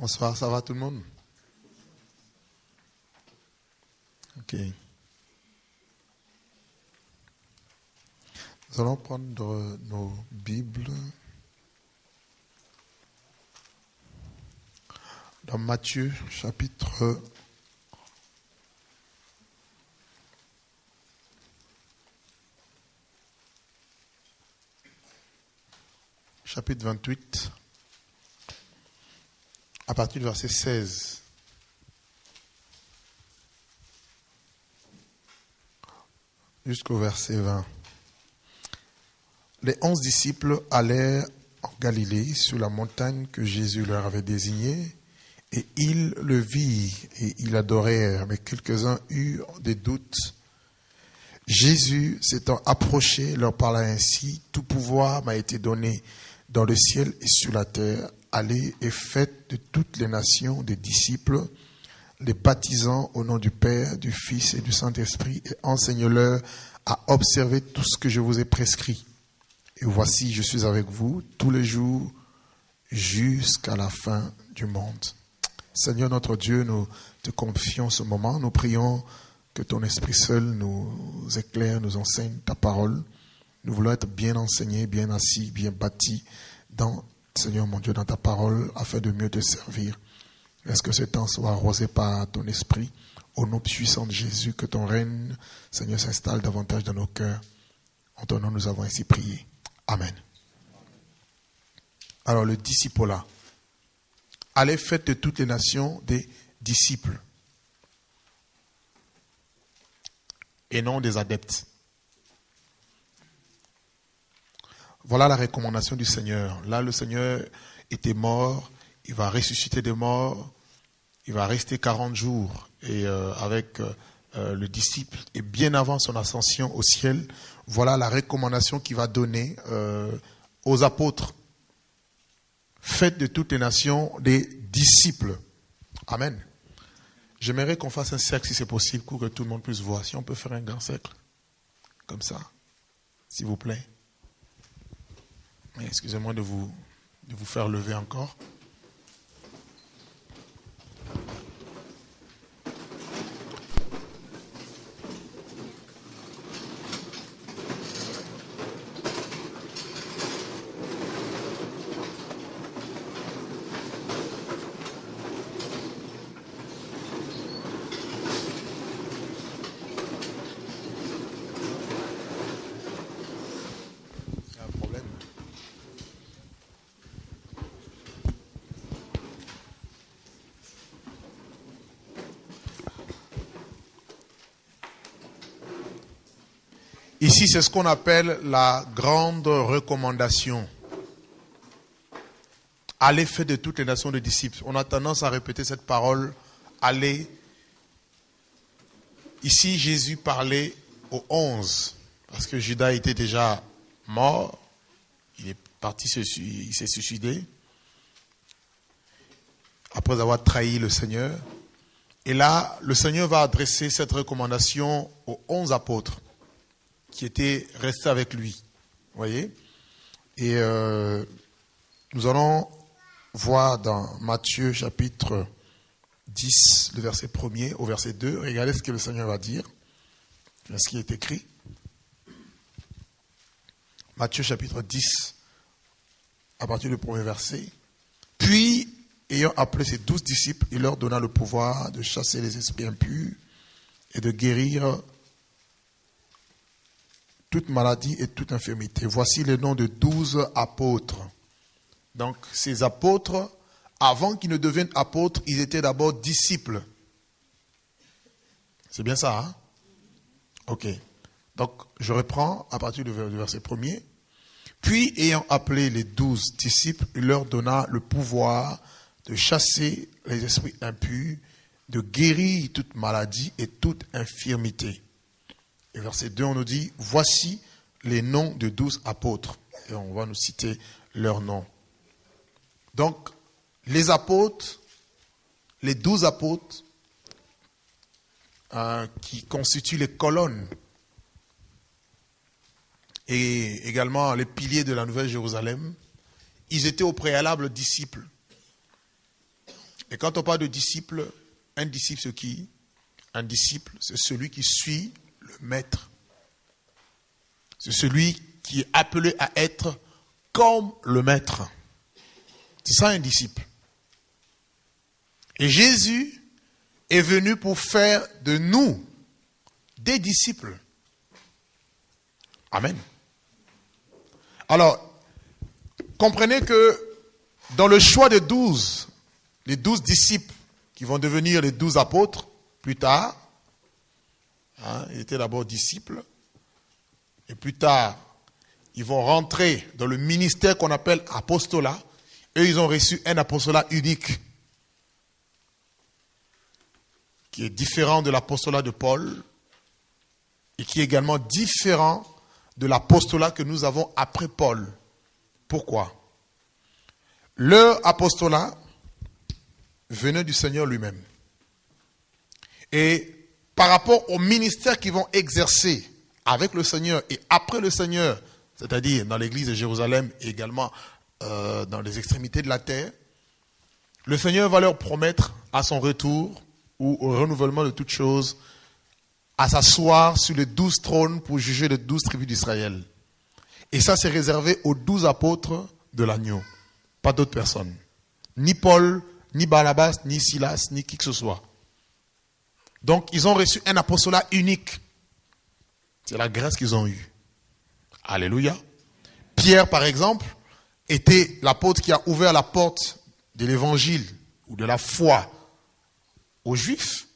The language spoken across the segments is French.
Bonsoir, ça va tout le monde? Ok. Nous allons prendre nos Bibles dans Matthieu chapitre 28, à partir du verset 16. Jusqu'au verset 20. Les 11 disciples allèrent en Galilée sur la montagne que Jésus leur avait désignée, et ils le virent et ils l'adorèrent, mais quelques-uns eurent des doutes. Jésus, s'étant approché, leur parla ainsi: Tout pouvoir m'a été donné dans le ciel et sur la terre. Allez et faites de toutes les nations des disciples, les baptisant au nom du Père, du Fils et du Saint-Esprit, et enseignez-leur à observer tout ce que je vous ai prescrit. Et voici, je suis avec vous tous les jours jusqu'à la fin du monde. Seigneur notre Dieu, nous te confions ce moment. Nous prions que ton Esprit seul nous éclaire, nous enseigne ta parole. Nous voulons être bien enseignés, bien assis, bien bâtis dans, Seigneur mon Dieu, dans ta parole, afin de mieux te servir. Est-ce que ce temps soit arrosé par ton Esprit? Au nom puissant de Jésus, que ton règne, Seigneur, s'installe davantage dans nos cœurs. En ton nom, nous avons ainsi prié. Amen. Alors, le discipolat. Allez, faites de toutes les nations des disciples et non des adeptes. Voilà la recommandation du Seigneur. Là, le Seigneur était mort, il va ressusciter des morts, il va rester 40 jours et avec le disciple. Et bien avant son ascension au ciel, voilà la recommandation qu'il va donner aux apôtres. Faites de toutes les nations des disciples. Amen. J'aimerais qu'on fasse un cercle si c'est possible pour que tout le monde puisse voir. Si on peut faire un grand cercle, comme ça, s'il vous plaît. Excusez-moi de vous faire lever encore. Ici, c'est ce qu'on appelle la grande recommandation. Allez, faites de toutes les nations des disciples. On a tendance à répéter cette parole, allez. Ici, Jésus parlait aux 11, parce que Judas était déjà mort. Il est parti, il s'est suicidé, après avoir trahi le Seigneur. Et là, le Seigneur va adresser cette recommandation aux 11 apôtres qui étaient restés avec lui. Vous voyez? Et nous allons voir dans Matthieu chapitre 10, le verset 1er au verset 2. Regardez ce que le Seigneur va dire. Ce qui est écrit. Matthieu chapitre 10, à partir du premier verset. Puis, ayant appelé ses 12 disciples, il leur donna le pouvoir de chasser les esprits impurs et de guérir toute maladie et toute infirmité. Voici les noms de 12 apôtres. Donc, ces apôtres, avant qu'ils ne deviennent apôtres, ils étaient d'abord disciples. C'est bien ça, hein? Ok. Donc, je reprends à partir du verset 1er. Puis, ayant appelé les 12 disciples, il leur donna le pouvoir de chasser les esprits impurs, de guérir toute maladie et toute infirmité. Et verset 2, on nous dit, voici les noms de 12 apôtres. Et on va nous citer leurs noms. Donc, les apôtres, les 12 apôtres, qui constituent les colonnes et également les piliers de la Nouvelle Jérusalem, ils étaient au préalable disciples. Et quand on parle de disciple, un disciple, c'est qui? Un disciple, c'est celui qui suit le maître. C'est celui qui est appelé à être comme le maître. C'est ça un disciple. Et Jésus est venu pour faire de nous des disciples. Amen. Alors, comprenez que dans le choix des 12, les 12 disciples qui vont devenir les 12 apôtres plus tard, ils étaient d'abord disciples, et plus tard, ils vont rentrer dans le ministère qu'on appelle apostolat. Eux, ils ont reçu un apostolat unique, qui est différent de l'apostolat de Paul, et qui est également différent de l'apostolat que nous avons après Paul. Pourquoi? Leur apostolat venait du Seigneur lui-même. Et par rapport au ministère qu'ils vont exercer avec le Seigneur et après le Seigneur, c'est-à-dire dans l'église de Jérusalem et également dans les extrémités de la terre, le Seigneur va leur promettre à son retour ou au renouvellement de toutes choses à s'asseoir sur les 12 trônes pour juger les 12 tribus d'Israël. Et ça, c'est réservé aux 12 apôtres de l'agneau. Pas d'autres personnes. Ni Paul, ni Barnabas, ni Silas, ni qui que ce soit. Donc, ils ont reçu un apostolat unique. C'est la grâce qu'ils ont eue. Alléluia. Pierre, par exemple, était l'apôtre qui a ouvert la porte de l'évangile ou de la foi aux Juifs.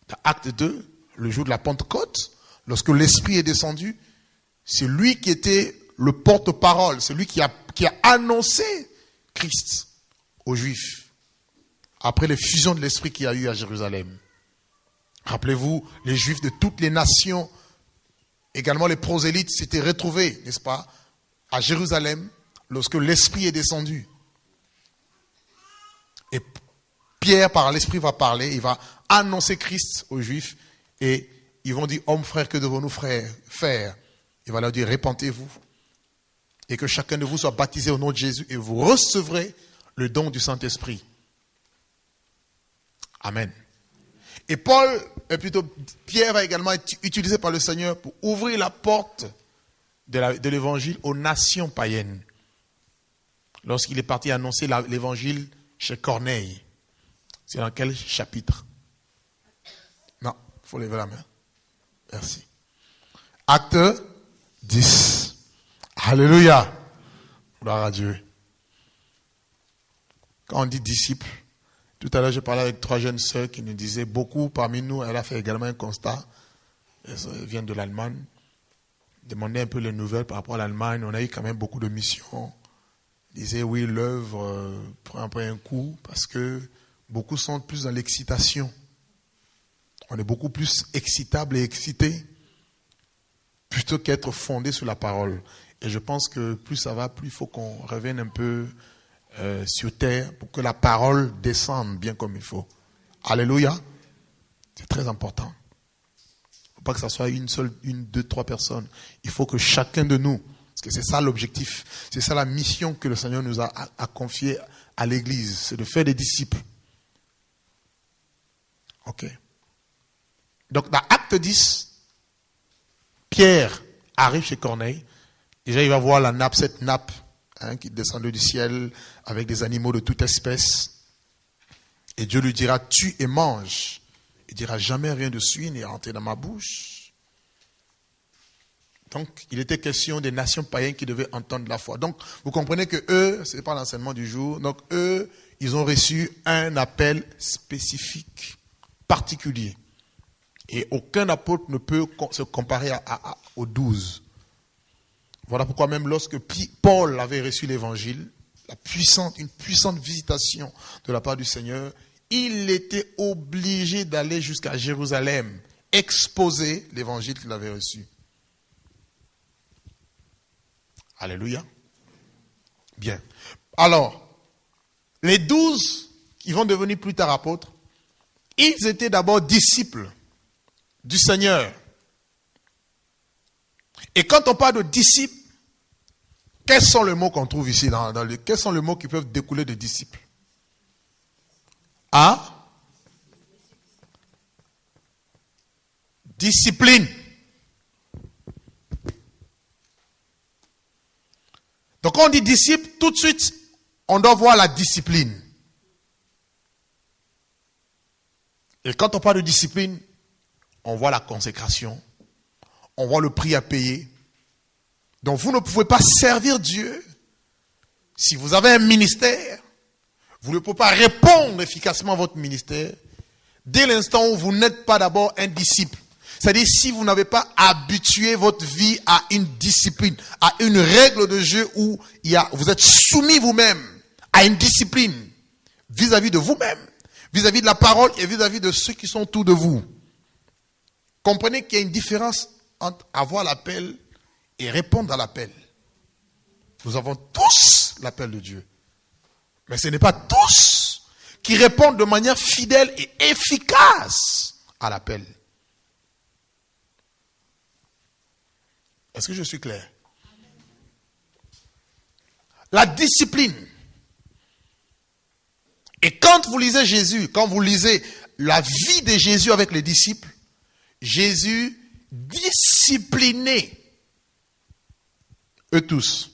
Dans Acte 2, le jour de la Pentecôte, lorsque l'Esprit est descendu, c'est lui qui était le porte-parole, c'est lui qui a annoncé Christ aux Juifs après les fusions de l'Esprit qu'il y a eu à Jérusalem. Rappelez-vous, les Juifs de toutes les nations, également les prosélytes, s'étaient retrouvés, n'est-ce pas, à Jérusalem lorsque l'Esprit est descendu. Et Pierre, par l'Esprit, va parler, il va annoncer Christ aux Juifs et ils vont dire, hommes, frères, que devons-nous faire? Il va leur dire, répentez-vous et que chacun de vous soit baptisé au nom de Jésus et vous recevrez le don du Saint-Esprit. Amen. Et Pierre va également être utilisé par le Seigneur pour ouvrir la porte de l'évangile aux nations païennes. Lorsqu'il est parti annoncer l'évangile chez Corneille. C'est dans quel chapitre? Non, il faut lever la main. Merci. Acte 10. Alléluia. Gloire à Dieu. Quand on dit disciple, tout à l'heure je parlais avec 3 jeunes sœurs qui nous disaient, beaucoup parmi nous, elle a fait également un constat, elles viennent de l'Allemagne, demander un peu les nouvelles par rapport à l'Allemagne, on a eu quand même beaucoup de missions. Ils disaient, oui, l'œuvre prend un peu un coup parce que beaucoup sont plus dans l'excitation. On est beaucoup plus excitable et excité plutôt qu'être fondé sur la parole. Et je pense que plus ça va, plus il faut qu'on revienne un peu sur terre pour que la parole descende bien comme il faut. Alléluia. C'est très important. Il ne faut pas que ça soit une, 2, 3 personnes. Il faut que chacun de nous, parce que c'est ça l'objectif, c'est ça la mission que le Seigneur nous a confiée à l'Église, c'est de faire des disciples. Ok. Donc dans Acte 10, Pierre arrive chez Corneille. Déjà il va voir la nappe, cette nappe qui descend du ciel avec des animaux de toute espèce. Et Dieu lui dira, tue et mange. Il dira, jamais rien de suie n'est rentré dans ma bouche. Donc, il était question des nations païennes qui devaient entendre la foi. Donc, vous comprenez que eux, ce n'est pas l'enseignement du jour, donc eux, ils ont reçu un appel spécifique, particulier. Et aucun apôtre ne peut se comparer aux 12. Voilà pourquoi même lorsque Paul avait reçu l'évangile, une puissante visitation de la part du Seigneur, il était obligé d'aller jusqu'à Jérusalem, exposer l'évangile qu'il avait reçu. Alléluia. Bien. Alors, les 12 qui vont devenir plus tard apôtres, ils étaient d'abord disciples du Seigneur. Et quand on parle de disciples, quels sont les mots qu'on trouve ici quels sont les mots qui peuvent découler de disciples? à discipline. Donc quand on dit disciple, tout de suite, on doit voir la discipline. Et quand on parle de discipline, on voit la consécration, on voit le prix à payer. Donc vous ne pouvez pas servir Dieu si vous avez un ministère. Vous ne pouvez pas répondre efficacement à votre ministère dès l'instant où vous n'êtes pas d'abord un disciple. C'est-à-dire si vous n'avez pas habitué votre vie à une discipline, à une règle de jeu où vous êtes soumis vous-même à une discipline vis-à-vis de vous-même, vis-à-vis de la parole et vis-à-vis de ceux qui sont autour de vous. Comprenez qu'il y a une différence entre avoir l'appel et répondre à l'appel. Nous avons tous l'appel de Dieu. Mais ce n'est pas tous qui répondent de manière fidèle et efficace à l'appel. Est-ce que je suis clair? La discipline. Et quand vous lisez Jésus, quand vous lisez la vie de Jésus avec les disciples, Jésus disciplinait eux tous.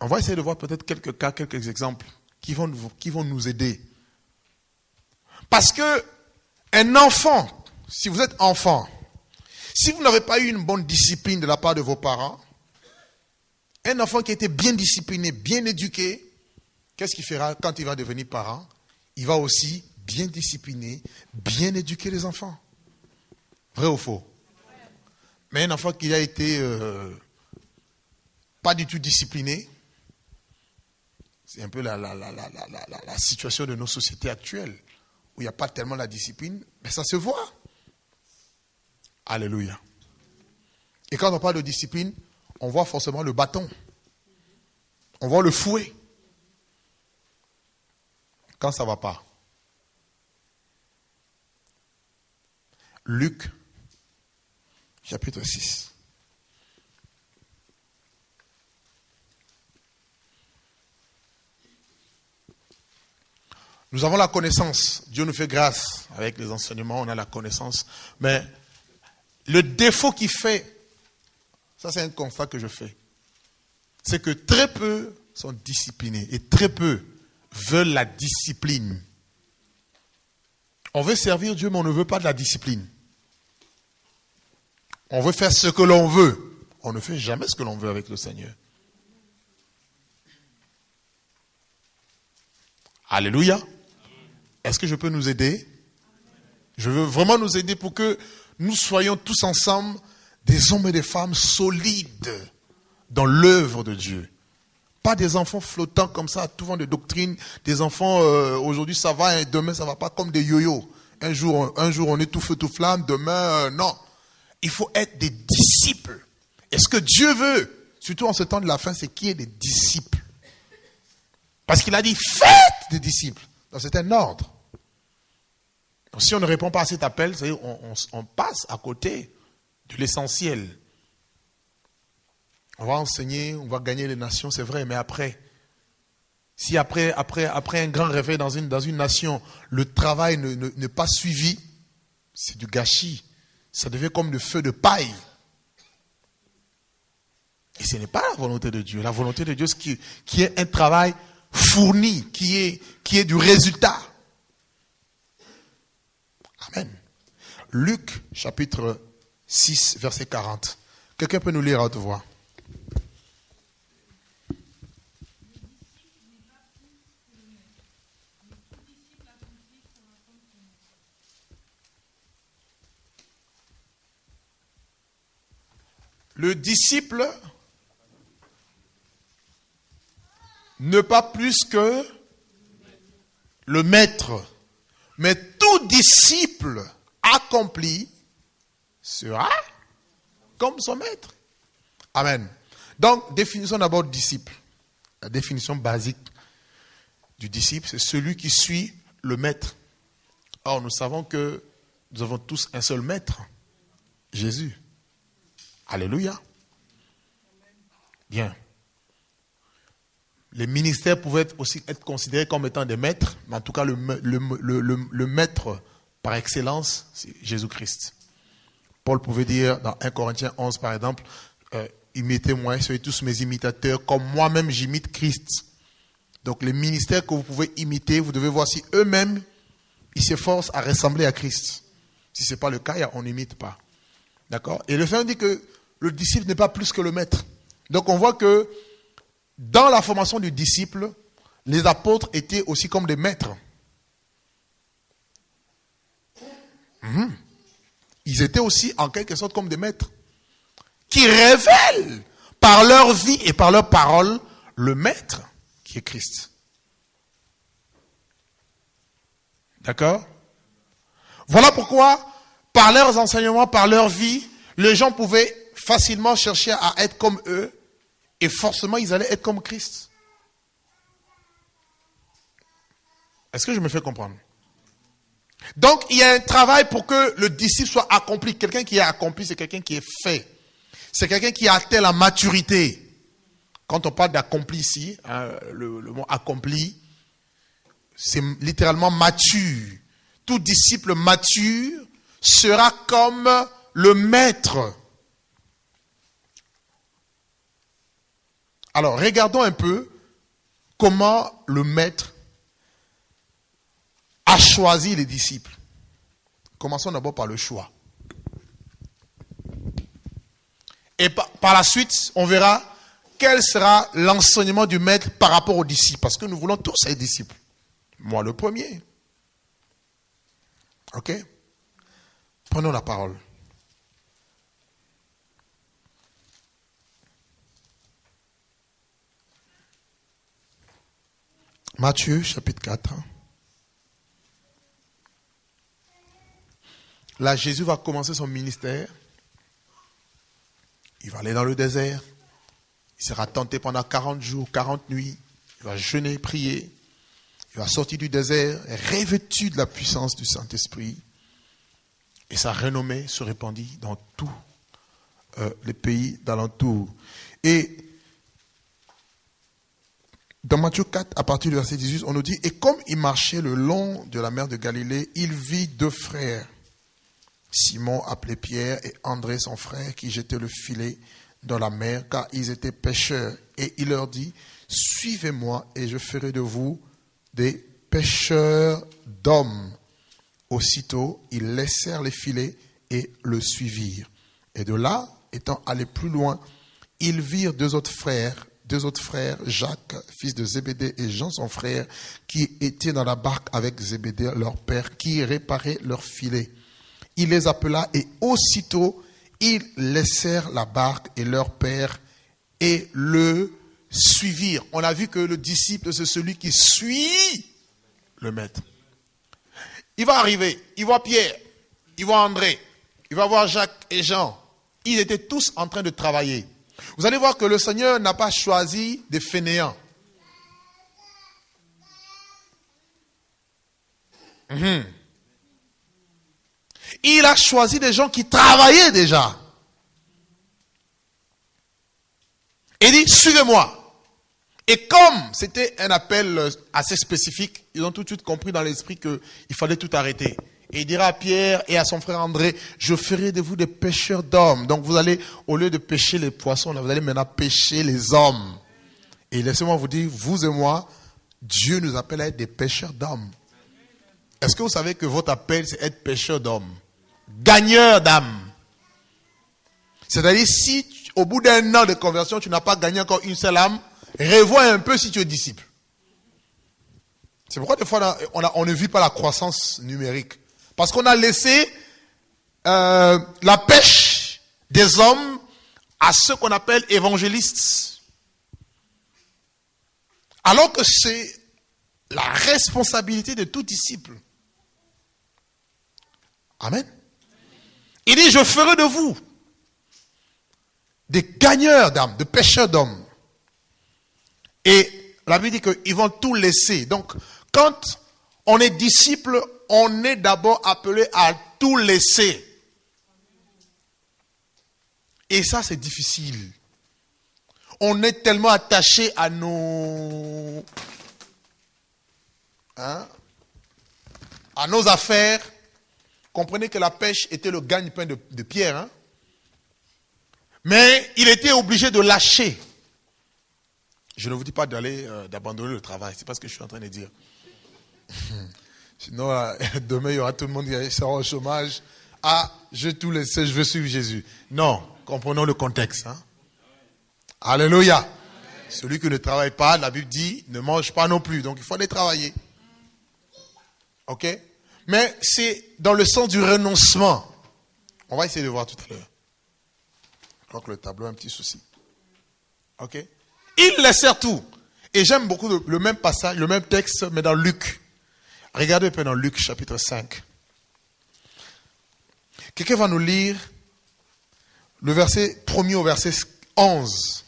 On va essayer de voir peut-être quelques cas, quelques exemples qui vont nous aider. Parce que un enfant, si vous êtes enfant, si vous n'avez pas eu une bonne discipline de la part de vos parents, un enfant qui a été bien discipliné, bien éduqué, qu'est-ce qu'il fera quand il va devenir parent? Il va aussi bien discipliner, bien éduquer les enfants. Vrai ou faux? Mais un enfant qui a été pas du tout discipliné, c'est un peu la situation de nos sociétés actuelles, où il n'y a pas tellement la discipline, mais ça se voit. Alléluia. Et quand on parle de discipline, on voit forcément le bâton. On voit le fouet. Quand ça ne va pas. Luc, chapitre 6. Nous avons la connaissance. Dieu nous fait grâce. Avec les enseignements, on a la connaissance. Mais le défaut qui fait, ça c'est un constat que je fais, c'est que très peu sont disciplinés et très peu veulent la discipline. On veut servir Dieu, mais on ne veut pas de la discipline. On veut faire ce que l'on veut. On ne fait jamais ce que l'on veut avec le Seigneur. Alléluia. Est-ce que je peux nous aider? Je veux vraiment nous aider pour que nous soyons tous ensemble des hommes et des femmes solides dans l'œuvre de Dieu. Pas des enfants flottants comme ça, tout vent de doctrine. Des enfants, aujourd'hui ça va et demain ça va pas, comme des yo-yo. Un jour on est tout feu, tout flamme, demain non. Il faut être des disciples. Et ce que Dieu veut, surtout en ce temps de la fin, c'est qu'il y ait des disciples. Parce qu'il a dit, faites des disciples. Donc c'est un ordre. Donc, si on ne répond pas à cet appel, c'est-à-dire on passe à côté de l'essentiel. On va enseigner, on va gagner les nations, c'est vrai, mais après, si après un grand réveil dans une nation, le travail n'est pas suivi, c'est du gâchis. Ça devient comme le feu de paille. Et ce n'est pas la volonté de Dieu. La volonté de Dieu, c'est qu'il y ait un travail fourni, qui est du résultat. Amen. Luc, chapitre 6, verset 40. Quelqu'un peut nous lire à haute voix? Le disciple ne pas plus que le maître. Mais tout disciple accompli sera comme son maître. Amen. Donc, définissons d'abord disciple. La définition basique du disciple, c'est celui qui suit le maître. Or, nous savons que nous avons tous un seul maître, Jésus. Alléluia. Bien. Les ministères pouvaient aussi être considérés comme étant des maîtres, mais en tout cas, le maître par excellence, c'est Jésus-Christ. Paul pouvait dire dans 1 Corinthiens 11, par exemple, imitez-moi, soyez tous mes imitateurs, comme moi-même j'imite Christ. Donc les ministères que vous pouvez imiter, vous devez voir si eux-mêmes, ils s'efforcent à ressembler à Christ. Si ce n'est pas le cas, on n'imite pas. D'accord? Et le Seigneur dit que le disciple n'est pas plus que le maître. Donc on voit que dans la formation du disciple, les apôtres étaient aussi comme des maîtres. Ils étaient aussi en quelque sorte comme des maîtres qui révèlent par leur vie et par leur parole le maître qui est Christ. D'accord? Voilà pourquoi, par leurs enseignements, par leur vie, les gens pouvaient facilement chercher à être comme eux et forcément ils allaient être comme Christ. Est-ce que je me fais comprendre? Donc, il y a un travail pour que le disciple soit accompli. Quelqu'un qui est accompli, c'est quelqu'un qui est fait. C'est quelqu'un qui a atteint la maturité. Quand on parle d'accompli ici, le mot accompli, c'est littéralement mature. Tout disciple mature sera comme le maître. Alors, regardons un peu comment le maître a choisi les disciples. Commençons d'abord par le choix. Et par la suite, on verra quel sera l'enseignement du maître par rapport aux disciples. Parce que nous voulons tous être disciples. Moi le premier. Ok? Prenons la parole. Matthieu chapitre 4. Là, Jésus va commencer son ministère. Il va aller dans le désert. Il sera tenté pendant 40 jours, 40 nuits. Il va jeûner, prier. Il va sortir du désert, revêtu de la puissance du Saint-Esprit. Et sa renommée se répandit dans tous les pays d'alentour. Et dans Matthieu 4, à partir du verset 18, on nous dit, « Et comme il marchait le long de la mer de Galilée, il vit deux frères, Simon appelé Pierre et André son frère, qui jetaient le filet dans la mer, car ils étaient pêcheurs. Et il leur dit, suivez-moi et je ferai de vous des pêcheurs d'hommes. Aussitôt, ils laissèrent les filets et le suivirent. Et de là, étant allés plus loin, ils virent deux autres frères, Jacques, fils de Zébédée, et Jean son frère, qui étaient dans la barque avec Zébédée, leur père, qui réparait leurs filets. Il les appela et aussitôt, ils laissèrent la barque et leur père et le suivirent. On a vu que le disciple, c'est celui qui suit le maître. Il va arriver, il voit Pierre, il voit André, il va voir Jacques et Jean. Ils étaient tous en train de travailler. Vous allez voir que le Seigneur n'a pas choisi des fainéants. Il a choisi des gens qui travaillaient déjà. Et il dit, suivez-moi. Et comme c'était un appel assez spécifique, ils ont tout de suite compris dans l'esprit qu'il fallait tout arrêter. Et il dira à Pierre et à son frère André, je ferai de vous des pêcheurs d'hommes. Donc vous allez, au lieu de pêcher les poissons, vous allez maintenant pêcher les hommes. Et laissez-moi vous dire, vous et moi, Dieu nous appelle à être des pêcheurs d'hommes. Est-ce que vous savez que votre appel, c'est être pêcheur d'hommes? Gagneur d'âmes. C'est-à-dire, si au bout d'un an de conversion, tu n'as pas gagné encore une seule âme, revois un peu si tu es disciple. C'est pourquoi des fois, on ne vit pas la croissance numérique. Parce qu'on a laissé la pêche des hommes à ceux qu'on appelle évangélistes. Alors que c'est la responsabilité de tout disciple. Amen. Il dit, je ferai de vous des gagneurs d'âmes, de pêcheurs d'hommes. Et la Bible dit qu'ils vont tout laisser. Donc, quand on est disciple, on est d'abord appelé à tout laisser. Et ça, c'est difficile. on est tellement attaché à nos... à nos affaires. Comprenez que la pêche était le gagne-pain de Pierre. Hein? Mais il était obligé de lâcher. Je ne vous dis pas d'abandonner le travail. C'est pas ce que je suis en train de dire. Sinon, demain, il y aura tout le monde qui sera au chômage. Ah, je vais tout laisser, je veux suivre Jésus. Non, comprenons le contexte. Hein? Alléluia. Amen. Celui qui ne travaille pas, la Bible dit, ne mange pas non plus. Donc, il faut aller travailler. Ok? Mais c'est dans le sens du renoncement. On va essayer de voir tout à l'heure. Je crois que le tableau a un petit souci. Ok? Ils laissèrent tout. Et j'aime beaucoup le même passage, le même texte, mais dans Luc. Regardez un peu dans Luc chapitre 5. Quelqu'un va nous lire le verset premier au verset 11.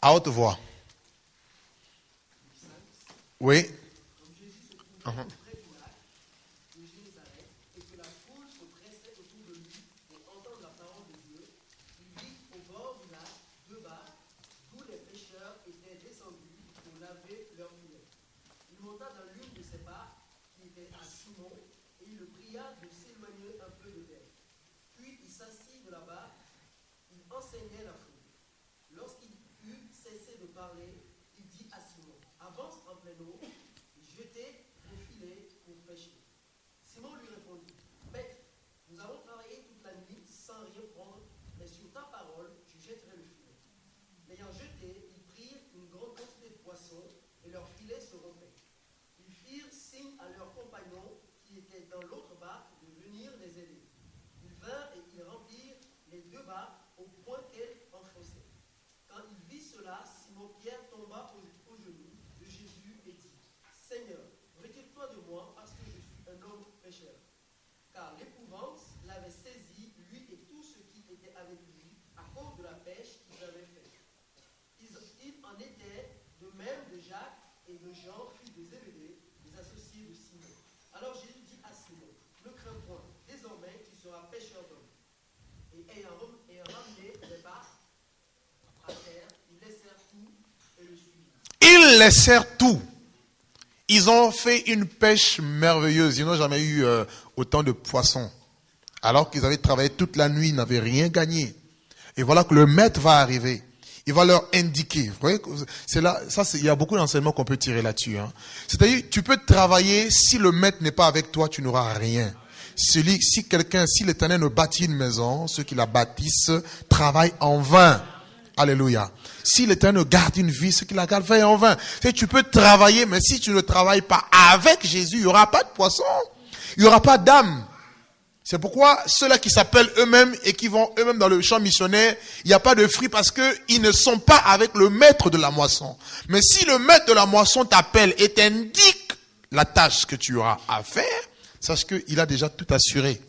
À haute voix. Oui. Uh-huh. Ils laissèrent tout. Ils ont fait une pêche merveilleuse. Ils n'ont jamais eu autant de poissons. Alors qu'ils avaient travaillé toute la nuit, ils n'avaient rien gagné. Et voilà que le maître va arriver. Il va leur indiquer. Vous voyez, c'est là, il y a beaucoup d'enseignements qu'on peut tirer là-dessus. Hein. C'est-à-dire, tu peux travailler, si le maître n'est pas avec toi, tu n'auras rien. Si l'Éternel ne bâtit une maison, ceux qui la bâtissent travaillent en vain. Alléluia. Si l'Éternel garde une vie, ceux qui la gardent en vain. Tu peux travailler, mais si tu ne travailles pas avec Jésus, il n'y aura pas de poisson. Il n'y aura pas d'âme. C'est pourquoi ceux-là qui s'appellent eux-mêmes et qui vont eux-mêmes dans le champ missionnaire, il n'y a pas de fruits parce qu'ils ne sont pas avec le maître de la moisson. Mais si le maître de la moisson t'appelle et t'indique la tâche que tu auras à faire, sache qu'il a déjà tout assuré.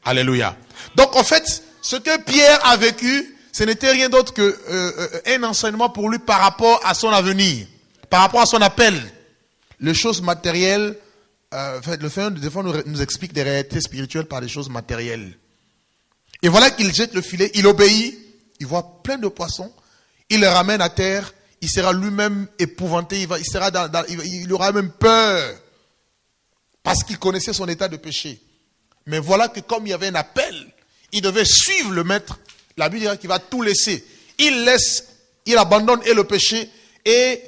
Alléluia. Donc en fait, ce que Pierre a vécu, ce n'était rien d'autre qu'un enseignement pour lui par rapport à son avenir, par rapport à son appel. Les choses matérielles, le fait des fois nous explique des réalités spirituelles par des choses matérielles. Et voilà qu'il jette le filet, il obéit, il voit plein de poissons, il les ramène à terre, il sera lui-même épouvanté, il aura même peur, parce qu'il connaissait son état de péché. Mais voilà que comme il y avait un appel, il devait suivre le maître. La Bible dit qu'il va tout laisser. Il abandonne et le péché et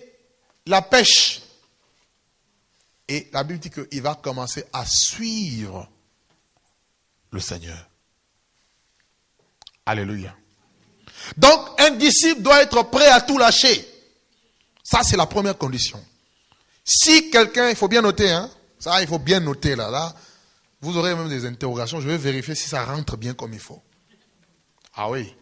la pêche. Et la Bible dit qu'il va commencer à suivre le Seigneur. Alléluia. Donc, un disciple doit être prêt à tout lâcher. Ça, c'est la première condition. Si quelqu'un, il faut bien noter, hein, ça, il faut bien noter là. Vous aurez même des interrogations. Je vais vérifier si ça rentre bien comme il faut. Ah oui.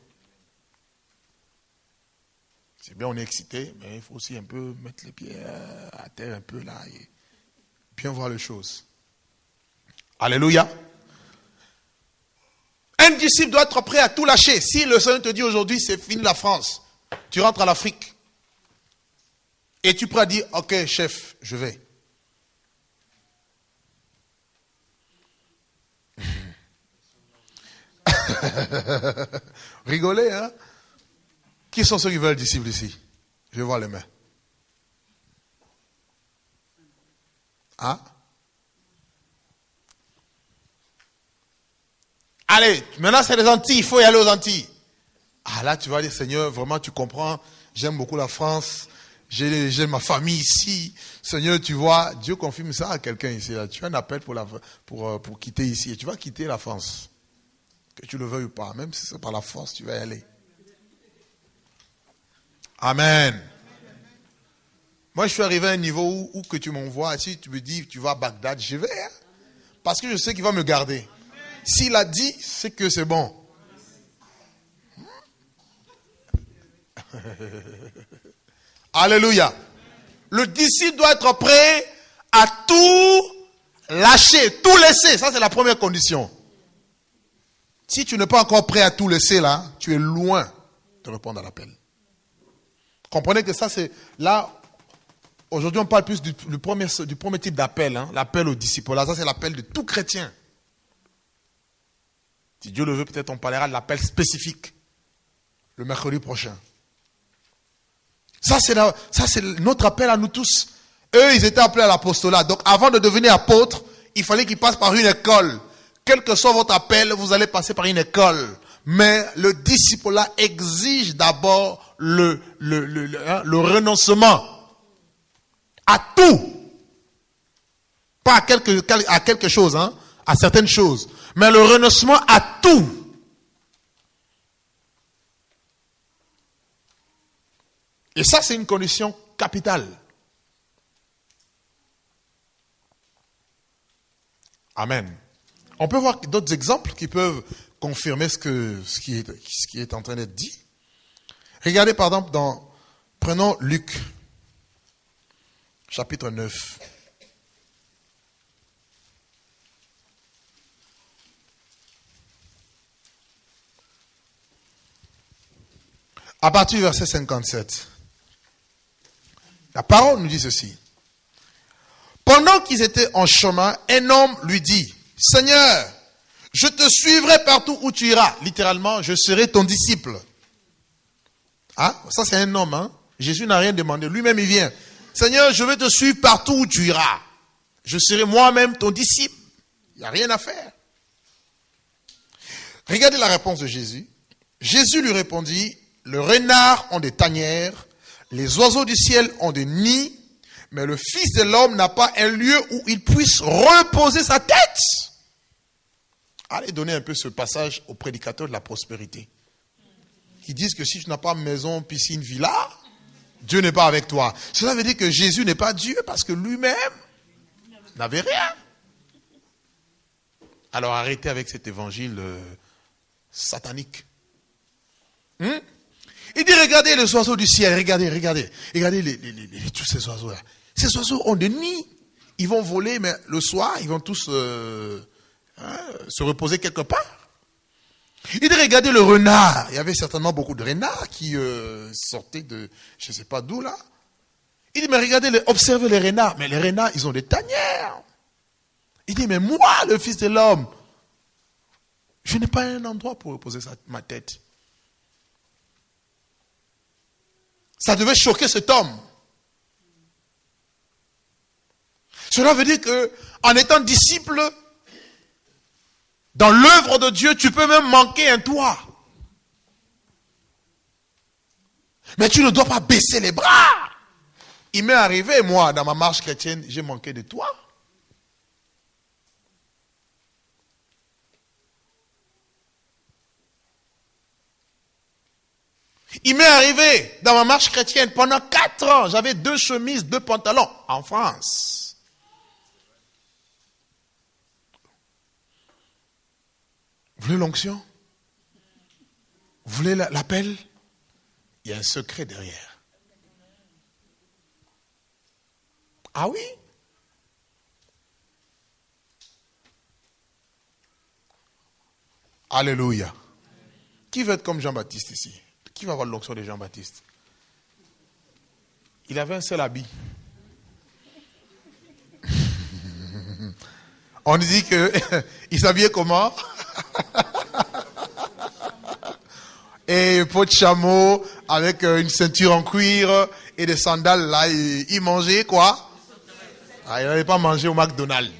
C'est bien, on est excité, mais il faut aussi un peu mettre les pieds à terre un peu là et bien voir les choses. Alléluia. Un disciple doit être prêt à tout lâcher. Si le Seigneur te dit aujourd'hui, c'est fini la France, tu rentres à l'Afrique et tu es prêt à dire, ok chef, je vais. Rigolez, hein? Qui sont ceux qui veulent disciples ici? Je vois les mains. Hein? Allez, maintenant c'est les Antilles, il faut y aller aux Antilles. Ah là, tu vas dire, Seigneur, vraiment tu comprends, j'aime beaucoup la France, j'ai ma famille ici. Seigneur, tu vois, Dieu confirme ça à quelqu'un ici. Là. Tu as un appel pour quitter ici et tu vas quitter la France. Que tu le veuilles ou pas, même si c'est par la force, tu vas y aller. Amen. Moi, je suis arrivé à un niveau où que tu m'envoies, si tu me dis, tu vas à Bagdad, je vais. Hein? Parce que je sais qu'il va me garder. S'il a dit, c'est que c'est bon. Alléluia. Le disciple doit être prêt à tout lâcher, tout laisser. Ça, c'est la première condition. Si tu n'es pas encore prêt à tout laisser là, tu es loin de répondre à l'appel. Comprenez que ça, c'est là. Aujourd'hui, on parle plus du premier type d'appel, hein, l'appel au disciple. Là, ça, c'est l'appel de tout chrétien. Si Dieu le veut, peut-être on parlera de l'appel spécifique le mercredi prochain. Ça, c'est notre appel à nous tous. Eux, ils étaient appelés à l'apostolat. Donc, avant de devenir apôtre, il fallait qu'ils passent par une école. Quel que soit votre appel, vous allez passer par une école. Mais le disciple-là exige d'abord le renoncement à tout. Pas à quelque chose, hein, à certaines choses. Mais le renoncement à tout. Et ça, c'est une condition capitale. Amen. On peut voir d'autres exemples qui peuvent confirmer ce qui est en train d'être dit. Regardez par exemple prenons Luc, chapitre 9. À partir du verset 57. La parole nous dit ceci. Pendant qu'ils étaient en chemin, un homme lui dit, Seigneur, je te suivrai partout où tu iras. Littéralement, je serai ton disciple. Hein? Ça, c'est un homme. Hein? Jésus n'a rien demandé. Lui-même, il vient. Seigneur, je vais te suivre partout où tu iras. Je serai moi-même ton disciple. Il n'y a rien à faire. Regardez la réponse de Jésus. Jésus lui répondit, le renard ont des tanières, les oiseaux du ciel ont des nids, mais le Fils de l'homme n'a pas un lieu où il puisse reposer sa tête. Allez donner un peu ce passage aux prédicateurs de la prospérité. Qui disent que si tu n'as pas maison, piscine, villa, Dieu n'est pas avec toi. Cela veut dire que Jésus n'est pas Dieu parce que lui-même n'avait rien. Alors arrêtez avec cet évangile satanique. Il dit, regardez les oiseaux du ciel, regardez tous ces oiseaux-là. Ces oiseaux ont des nids. Ils vont voler, mais le soir, ils vont tous se reposer quelque part. Il dit, regardez le renard. Il y avait certainement beaucoup de renards qui sortaient de, je ne sais pas d'où là. Il dit, mais regardez, observez les renards. Mais les renards, ils ont des tanières. Il dit, mais moi, le Fils de l'homme, je n'ai pas un endroit pour reposer ma tête. Ça devait choquer cet homme. Cela veut dire que, en étant disciple, dans l'œuvre de Dieu, tu peux même manquer un toit. Mais tu ne dois pas baisser les bras. Il m'est arrivé, moi, dans ma marche chrétienne, j'ai manqué de toit. Il m'est arrivé, dans ma marche chrétienne, pendant 4 ans, j'avais 2 chemises, 2 pantalons, en France. Vous voulez l'onction? Vous voulez l'appel? Il y a un secret derrière. Ah oui? Alléluia. Qui veut être comme Jean-Baptiste ici? Qui va avoir l'onction de Jean-Baptiste? Il avait un seul habit. On dit qu'il s'habillait comment? et peau de chameau avec une ceinture en cuir et des sandales là. Il mangeait quoi? Ah, il n'allait pas manger au McDonald's.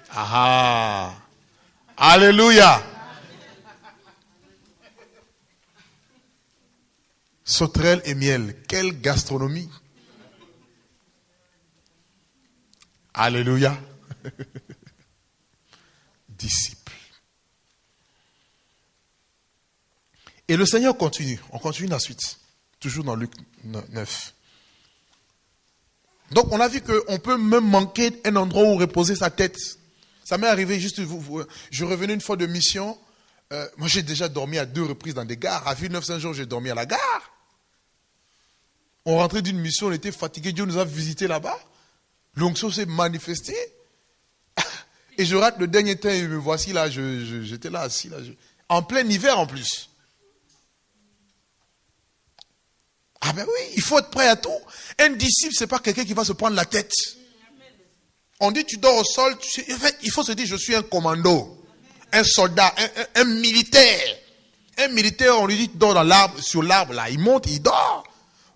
Ah, alléluia. Sauterelles et miel, quelle gastronomie. Alléluia. Disciples. Et le Seigneur continue. On continue la suite. Toujours dans Luc 9. Donc on a vu qu'on peut même manquer un endroit où reposer sa tête. Ça m'est arrivé juste, je revenais une fois de mission. Moi j'ai déjà dormi à 2 reprises dans des gares. À Villeneuve Saint-Jean, j'ai dormi à la gare. On rentrait d'une mission, on était fatigué. Dieu nous a visités là-bas. L'onction s'est manifestée. Et je rate le dernier temps et me voici là, j'étais là assis. Là, en plein hiver en plus. Ah ben oui, il faut être prêt à tout. Un disciple, c'est pas quelqu'un qui va se prendre la tête. On dit tu dors au sol, en fait, il faut se dire je suis un commando, un soldat, un militaire. Un militaire, on lui dit tu dors dans l'arbre, sur l'arbre là, il monte, il dort.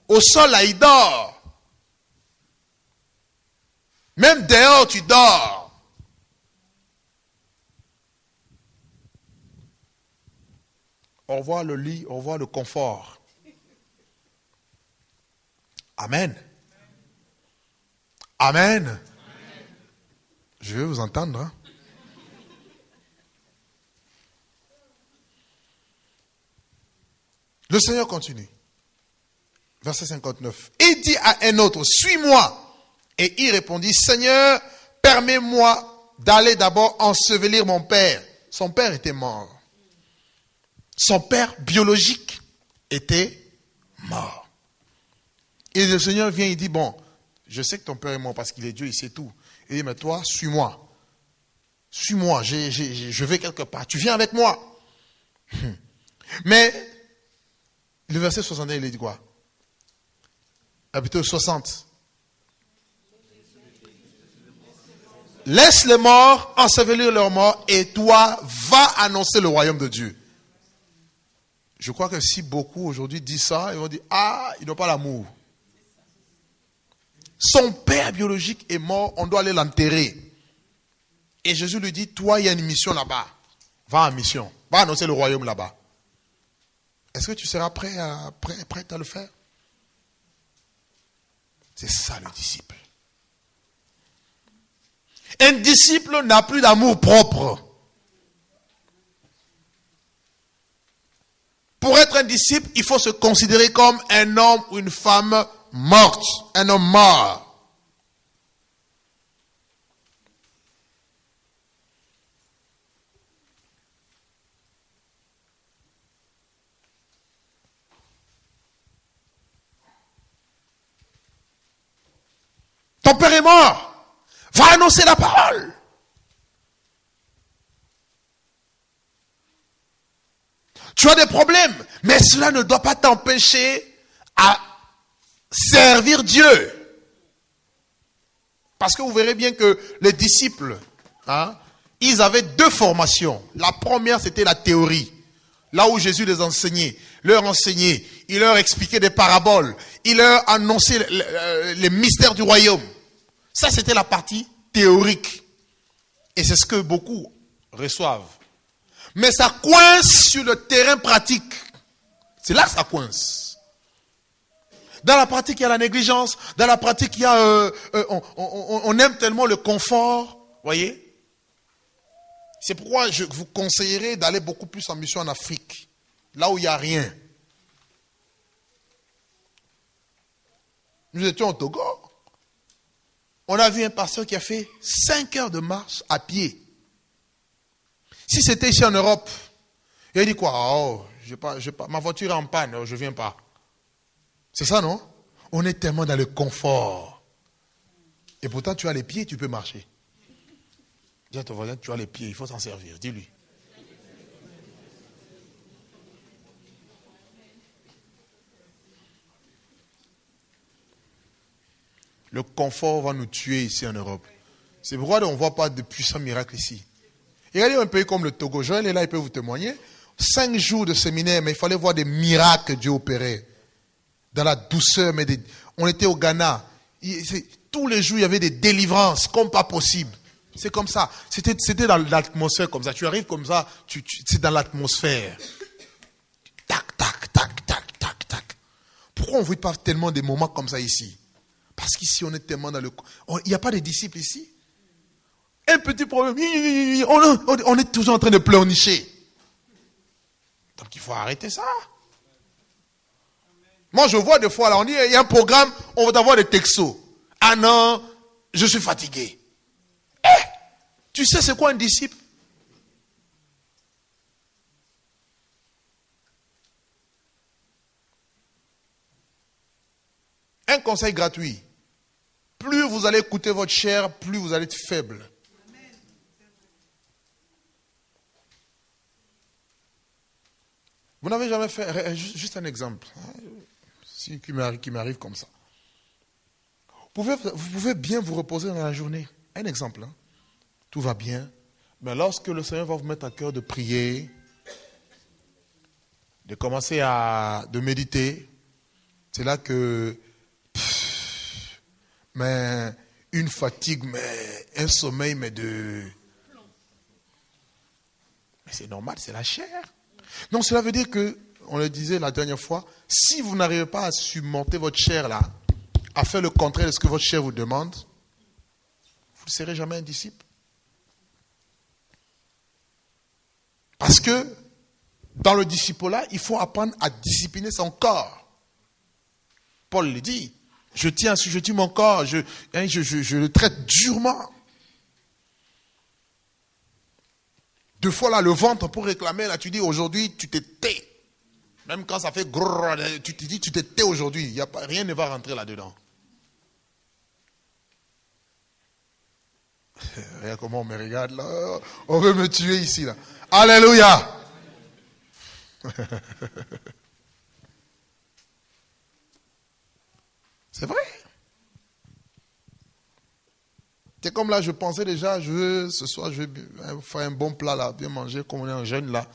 Au sol là, il dort. Même dehors, tu dors. Au revoir le lit, au revoir le confort. Amen. Amen. Amen. Je vais vous entendre. Hein? Le Seigneur continue. Verset 59. Et dit à un autre, suis-moi. Et il répondit, Seigneur, permets-moi d'aller d'abord ensevelir mon père. Son père était mort. Son père biologique était mort. Et le Seigneur vient, il dit, bon, je sais que ton père est mort parce qu'il est Dieu, il sait tout. Il dit, mais toi, suis-moi. Suis-moi, je vais quelque part. Tu viens avec moi. Mais, le verset 61, il dit quoi? Plutôt 60. Laisse les morts ensevelir leurs morts et toi, va annoncer le royaume de Dieu. Je crois que si beaucoup aujourd'hui disent ça, ils vont dire, ah, ils n'ont pas l'amour. Son père biologique est mort, on doit aller l'enterrer. Et Jésus lui dit, toi, il y a une mission là-bas. Va en mission. Va annoncer le royaume là-bas. Est-ce que tu seras prêt à le faire? C'est ça le disciple. Un disciple n'a plus d'amour propre. Pour être un disciple, il faut se considérer comme un homme ou une femme morte, un homme mort. Ton père est mort. Va annoncer la parole. Tu as des problèmes, mais cela ne doit pas t'empêcher à servir Dieu. Parce que vous verrez bien que les disciples, ils avaient 2 formations. La première, c'était la théorie. Là où Jésus les enseignait, il leur expliquait des paraboles, il leur annonçait les mystères du royaume. Ça, c'était la partie théorique. Et c'est ce que beaucoup reçoivent. Mais ça coince sur le terrain pratique. C'est là que ça coince. Dans la pratique, il y a la négligence. Dans la pratique, il y a, on aime tellement le confort. Voyez? C'est pourquoi je vous conseillerais d'aller beaucoup plus en mission en Afrique. Là où il n'y a rien. Nous étions au Togo. On a vu un pasteur qui a fait 5 heures de marche à pied. Si c'était ici en Europe, il a dit quoi? Oh, ma voiture est en panne, je ne viens pas. C'est ça, non? On est tellement dans le confort. Et pourtant, tu as les pieds, tu peux marcher. Dis à ton voisin, tu as les pieds, il faut s'en servir. Dis-lui. Le confort va nous tuer ici en Europe. C'est pourquoi on ne voit pas de puissants miracles ici. Et regardez un pays comme le Togo. Joël est là, il peut vous témoigner. 5 jours de séminaire, mais il fallait voir des miracles que Dieu opérait. Dans la douceur, on était au Ghana. Tous les jours, il y avait des délivrances, comme pas possible. C'est comme ça. C'était dans l'atmosphère comme ça. Tu arrives comme ça, c'est dans l'atmosphère. Tac, tac, tac, tac, tac, tac. Pourquoi on ne vit pas tellement des moments comme ça ici? Parce qu'ici, on est tellement dans le... Il n'y a pas de disciples ici. Un petit problème, on est toujours en train de pleurnicher. Donc il faut arrêter ça. Moi je vois des fois là, on dit il y a un programme, on va t'avoir des textos. Ah non, je suis fatigué. Tu sais c'est quoi un disciple? Un conseil gratuit. Plus vous allez écouter votre chair, plus vous allez être faible. Vous n'avez jamais fait, juste un exemple, qui m'arrive comme ça. Vous pouvez bien vous reposer dans la journée. Un exemple, tout va bien. Mais lorsque le Seigneur va vous mettre à cœur de prier, de commencer de méditer, c'est là que, mais une fatigue, mais un sommeil, mais c'est normal, c'est la chair. Donc cela veut dire que, on le disait la dernière fois, si vous n'arrivez pas à surmonter votre chair là, à faire le contraire de ce que votre chair vous demande, vous ne serez jamais un disciple. Parce que dans le disciple-là, il faut apprendre à discipliner son corps. Paul le dit, je tiens mon corps, je le traite durement. 2 fois là, le ventre pour réclamer, là, tu dis aujourd'hui, tu te tais. Même quand ça fait grrr, tu te dis, tu te tais aujourd'hui. Rien ne va rentrer là-dedans. Regarde comment on me regarde là. On veut me tuer ici là. Alléluia. C'est vrai. C'est comme là, je pensais déjà, ce soir, je vais faire un bon plat là, bien manger, comme on est en jeûne là.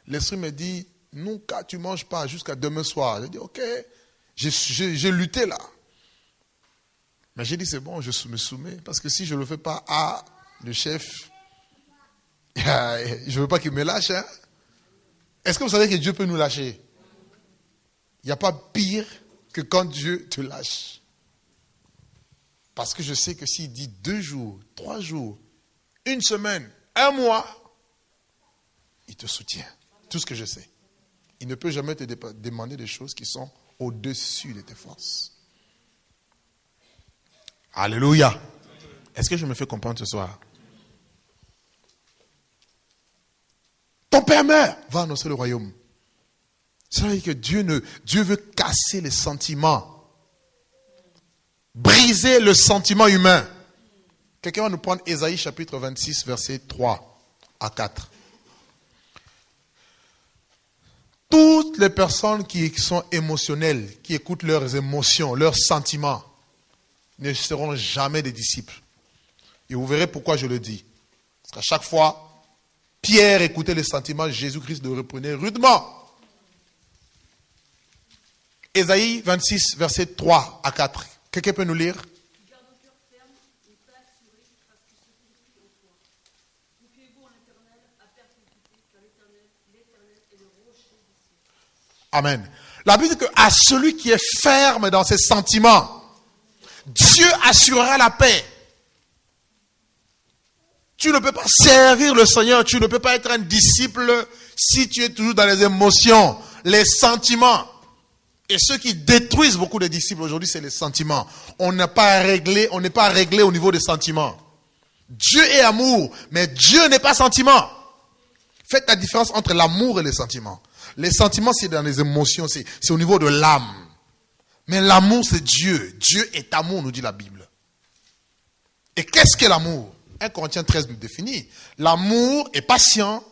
L'esprit me dit, non, quand tu ne manges pas jusqu'à demain soir. J'ai dit, ok, j'ai lutté là. Mais j'ai dit, c'est bon, je me soumets. Parce que si je ne le fais pas à le chef, je ne veux pas qu'il me lâche. Hein? Est-ce que vous savez que Dieu peut nous lâcher? Il n'y a pas pire que quand Dieu te lâche. Parce que je sais que s'il dit 2 jours, 3 jours, 1 semaine, 1 mois, il te soutient. Tout ce que je sais. Il ne peut jamais te demander des choses qui sont au-dessus de tes forces. Alléluia. Est-ce que je me fais comprendre ce soir? Ton père meurt, va annoncer le royaume. C'est-à-dire que Dieu veut casser les sentiments. Briser le sentiment humain. Quelqu'un va nous prendre Ésaïe chapitre 26, versets 3 à 4. Toutes les personnes qui sont émotionnelles, qui écoutent leurs émotions, leurs sentiments, ne seront jamais des disciples. Et vous verrez pourquoi je le dis. Parce qu'à chaque fois, Pierre écoutait les sentiments, Jésus-Christ le reprenait rudement. Ésaïe 26, versets 3 à 4. Quelqu'un peut nous lire? Garde le cœur ferme et pas assuré, parce que ce qui est au toi. Confiez-vous en l'Éternel à perpétuité, car l'Éternel est le rocher des cieux. Amen. La Bible dit qu'à celui qui est ferme dans ses sentiments, Dieu assurera la paix. Tu ne peux pas servir le Seigneur, tu ne peux pas être un disciple si tu es toujours dans les émotions, les sentiments. Et ceux qui détruisent beaucoup de disciples aujourd'hui, c'est les sentiments. On n'est pas réglé au niveau des sentiments. Dieu est amour, mais Dieu n'est pas sentiment. Faites la différence entre l'amour et les sentiments. Les sentiments, c'est dans les émotions, c'est au niveau de l'âme. Mais l'amour, c'est Dieu. Dieu est amour, nous dit la Bible. Et qu'est-ce que l'amour? 1 Corinthiens 13 nous définit. L'amour est patient.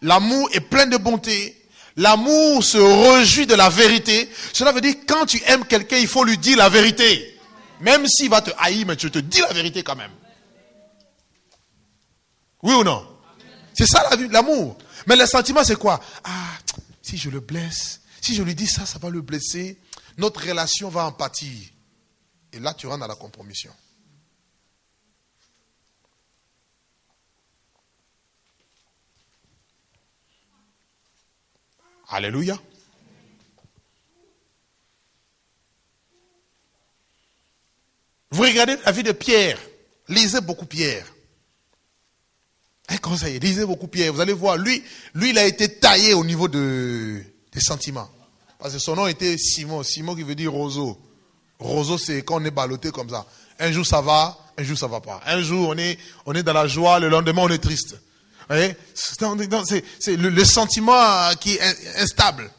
L'amour est plein de bonté. L'amour se réjouit de la vérité. Cela veut dire que quand tu aimes quelqu'un, il faut lui dire la vérité. Même s'il va te haïr, mais tu te dis la vérité quand même. Oui ou non? C'est ça l'amour. Mais le sentiment, c'est quoi? Ah, si je le blesse, si je lui dis ça, ça va le blesser. Notre relation va en pâtir. Et là, tu rentres dans la compromission. Alléluia. Vous regardez la vie de Pierre. Lisez beaucoup Pierre. Un conseil, lisez beaucoup Pierre. Vous allez voir, lui, il a été taillé au niveau des sentiments. Parce que son nom était Simon. Simon qui veut dire roseau. Roseau, c'est quand on est ballotté comme ça. Un jour ça va, un jour ça va pas. Un jour on est dans la joie, le lendemain on est triste. Vous voyez? C'est le sentiment qui est instable.